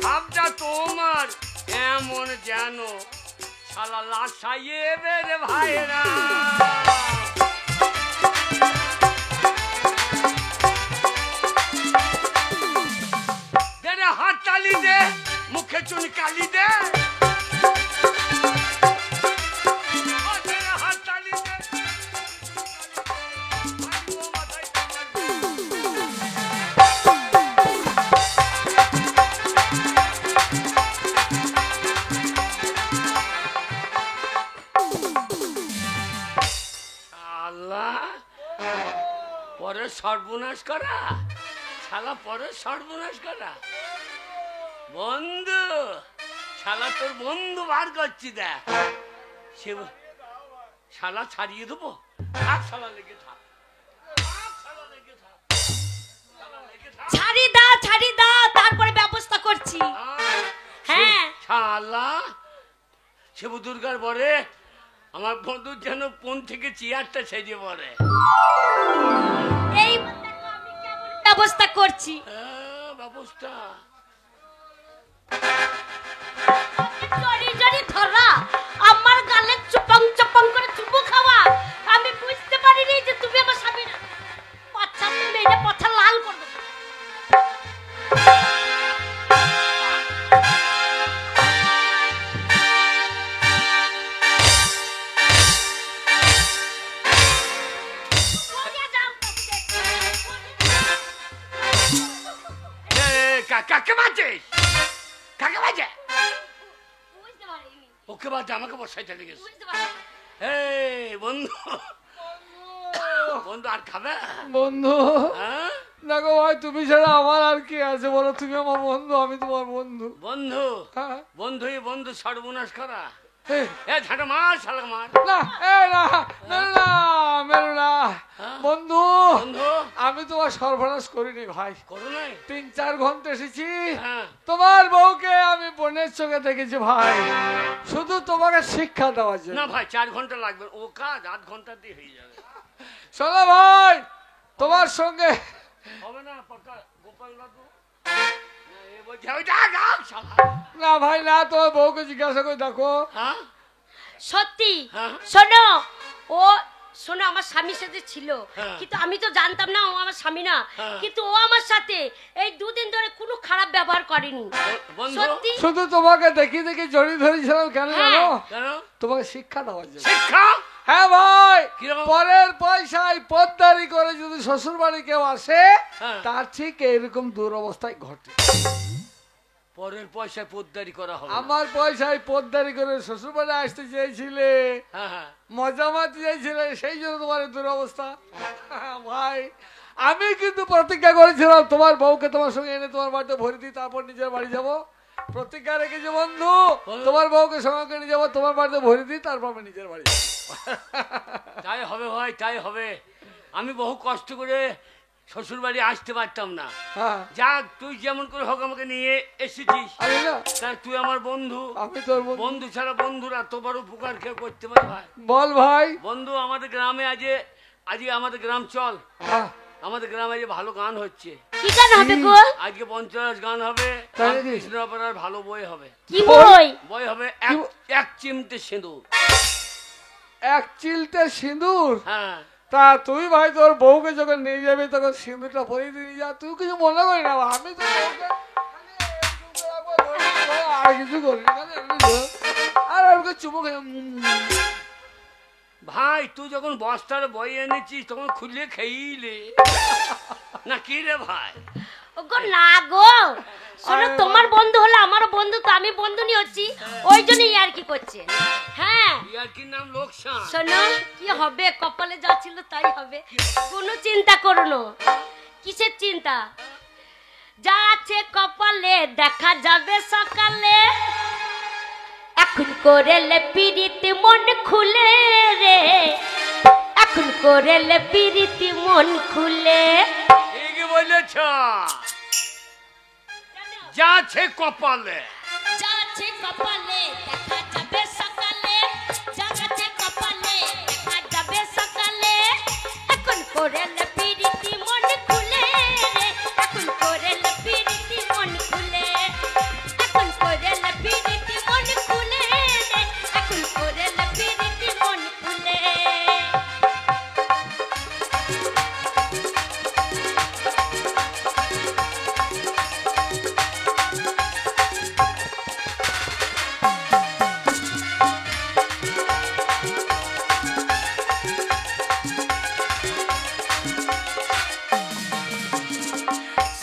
ভাবটা তোমার এমন যেন শালা লাশাইয়ে বেড়ে ভাইরা। হাত তালি দে, মুখে চুনকালি দে। পরে সর্বনাশ করা শালা, পরে সর্বনাশ করা। বন্ধু, শালা তোর বন্ধু বার করছি দেখ, সে শালা ছাড়িয়ে দেবো। শালা লেগে থাক, ছাড়ি দাও, ছাড়ি দাও, তারপরে ব্যবস্থা করছি। হ্যাঁ, শালা শিবু দুর্গার পরে আমার বন্ধুর যেন কোন থেকে চেয়ারটা ছেড়ে পড়ে। এই ব্যবস্থা করছি। ব্যবস্থা জড়ি জড়ি ধরা, আমার গালে চুপং চুপং করে চুপু খাওয়া। আমি বুঝতে পারিনি যে তুমি আমার স্বামীর পাছা মেরে পাছা লাল করবে। কাকে বাজে? কাকে বাজে? বুঝতে পারিনি। ওকে বাজে, আমাকে বসাইতে লেগেছে। বুঝতে পারিনি। এই বন্ধু, বন্ধু আর খাবে? বন্ধু, হ্যাঁ? দেখো ভাই, তুমি ছাড়া আমার আর কি আছে বলো? তুমি আমার বন্ধু, আমি তোমার বন্ধু। বন্ধু, হ্যাঁ। বন্ধুই বন্ধু সর্বনাশ করা। এই, ঝাঁটা মার, শালা মার। না, না, মেরো না, মেরো না। হ্যাঁ? বন্ধু, বন্ধু, আমি তোমার সর্বনাশ করিনি ভাই। করো নাই? 3-4 ঘন্টা এসেছি, হ্যাঁ। তোমার বউকে আমি বোনের চোখে দেখেছি ভাই, শুধু তোমাকে শিক্ষা দেওয়ার জন্য। না ভাই, 4 ঘন্টা লাগবে, ও কাজ 8 ঘন্টা দিয়ে হয়ে যাবে। শোনো ভাই, তোমার সঙ্গে হবে না পাকা গোপাল বাবু। না ভাই না, তোমার বউকে জিজ্ঞাসা করে দেখো। হ্যাঁ? সত্যি? হ্যাঁ। শোনো, ও শোনো আমার স্বামীর সাথে ছিল, হ্যাঁ। কিন্তু আমি তো জানতাম না ও আমার স্বামী না, হ্যাঁ। কিন্তু ও আমার সাথে এই 2 দিন ধরে কোনো খারাপ ব্যবহার করেনি। বন্ধু সত্যি শুধু তোমাকে দেখি দেখি জড়িয়ে ধরেছিলাম কেন হ্যাঁ। জানো? কেন তোমাকে শিক্ষা দেওয়ার জন্য। শিক্ষা হ্যাঁ ভাই, কিরকম? পরের পয়সায় পদ্মারি করে যদি শ্বশুর বাড়ি কেউ আসে, হ্যাঁ। তার ঠিক এরকম দুরবস্থায় ঘটে। পরের পয়সায় পোদ্দারি করা হবে আমার পয়সায় পদ্মারি করে শ্বশুর বাড়ি আসতে চেয়েছিলে, হ্যাঁ হ্যাঁ মজা মারতে চাইছিলে, সেই জন্য তোমার এই দুরবস্থা। ভাই আমি কিন্তু প্রতিজ্ঞা করেছিলাম তোমার বউকে তোমার সঙ্গে এনে তোমার বাড়িতে ভরে দিই, তারপর নিজের বাড়ি যাব। প্রতিজ্ঞা রেখেছি বন্ধু, তোমার বউকে সঙ্গে নিয়ে যাবো, তোমার বাড়িতে ভরে দিই, তারপর আমি নিজের বাড়ি যাবো। তাই হবে ভাই, তাই হবে। আমি বহু কষ্ট করে শ্বশুর বাড়ি আসতে পারতাম না। হ্যাঁ, যাক, তুই যেমন করে হোক আমাকে নিয়ে এসেছিস, আমি না, তাই তুই আমার বন্ধু। আমি তোর বন্ধু। বন্ধু ছাড়া বন্ধুরা তো বড় উপকার কেউ করতে পারে ভাই। বল ভাই। বন্ধু, আমাদের গ্রামে আজকে আমাদের গ্রাম চল, হ্যাঁ, আমাদের গ্রামে আজ ভালো গান হচ্ছে। কি গান হবে গো? আজকে পঞ্চরাজ গান হবে, তাই নাকি? কৃষ্ণপাড়ার ভালো বই হবে। কি বই? বই হবে এক চিমটে সিঁদুর। এক চিলতে সিঁদুর? হ্যাঁ, তা তুই ভাই তোর বউকে যখন নিয়ে যাবি তখন সিঁদুরটা পরিয়ে দিয়ে যা, তুই কিছু মনে করি না। আমি তো বউকে খালি এরকম করে ধরে দেবো, আর কিছু করি না, খালি এমনি ধরে। আর আমাকে চুমো খেয়ে ভাই তুই যখন বস্তার বই এনেছিস তখন খুলে খেইলে না কি রে ভাই? ও গো না গো, শোনো তোমার বন্ধু হলে আমারও বন্ধু, তো আমি বন্ধু নিয়ে হচ্ছি, ওই জন্যই আর কি করছে। হ্যাঁ ইয়ার কি নাম লোকসান? শোনো, কি হবে, কপালে যা ছিল তাই হবে, কোনো চিন্তা করো না। কিসের চিন্তা? যা আছে কপালে দেখা যাবে সকালে, এখন করেলে পিরিতি মন খুলে রে, এখন করেলে পিরিতি মন খুলে। ঠিকই বলেছ, যা আছে কপালে। যা আছে কপালে দেখা যাবে সকালে, যা আছে কপালে দেখা যাবে সকালে, এখন করেলে পিরিতি মন খুলে রে, এখন করেলে পিরিতি মন খুলে, এখন করেলে পিরিতি মন খুলে রে, এখন করেলে পিরিতি মন খুলে।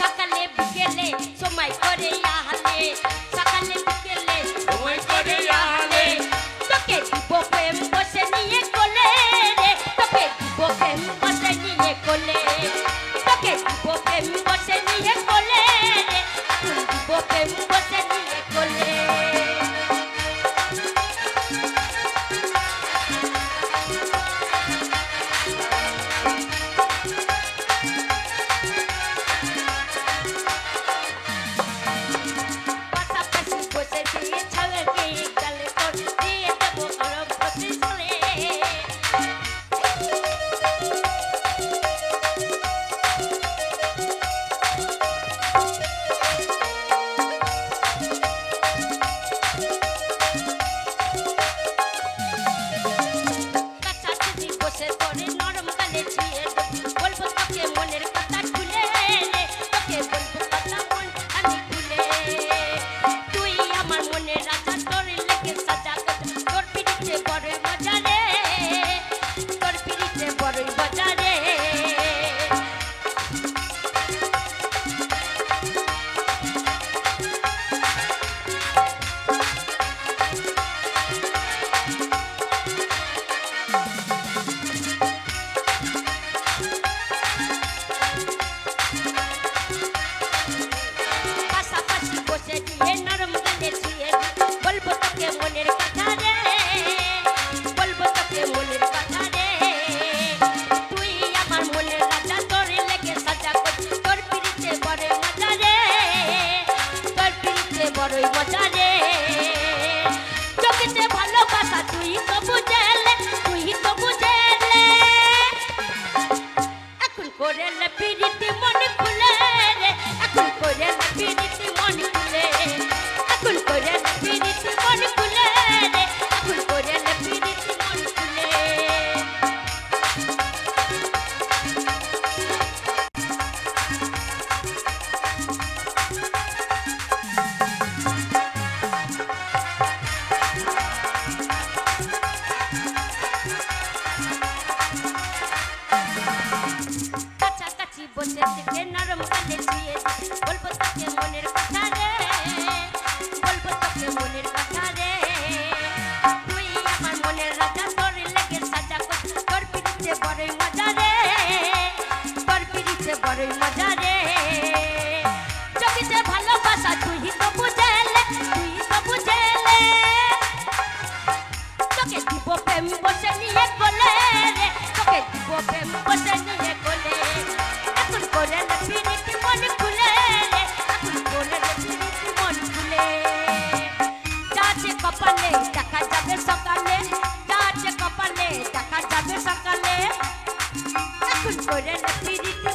সকালে বিকেলে সময় করে আহলে, সকালে বিকেলে সময় করে আহলে, তোকে দিব প্রেম বসে নিয়ে কোলে রে, তোকে দিব প্রেম বসে নিয়ে কোলে, তোকে দিব প্রেম বসে নিয়ে কোলে রে, তুই দিব প্রেম বসে নিয়ে কোলে। পাশাপাশি বসে দিয়ে ছাড়কে গালে তোর দিয়ে দেবো আরব বসে চলে। নরম গালে ছুঁয়ে দে বলবো তোকে মনের কথা রে বলবো তোকে মনের কথা রে তুই আমার মনের রাজা তোর লেগে সাজা কর তোর পিড়িতে বড়ই মজা রে তোর পিড়িতে বড়ই মজা রে জগতে ভালোবাসা তুই তো বুঝেলে তোকে দিব প্রেম বসে নিয়ে গলে রে তোকে দিব প্রেম বসে নিয়ে গলে এখন করে না পিড়িতি মন খুলে রে এখন করে না পিড়িতি মন খুলে যাচ্ছে কপালে দেখা যাবে সকালে যাচ্ছে কপালে দেখা যাবে সকালে এখন করে না পিড়িতি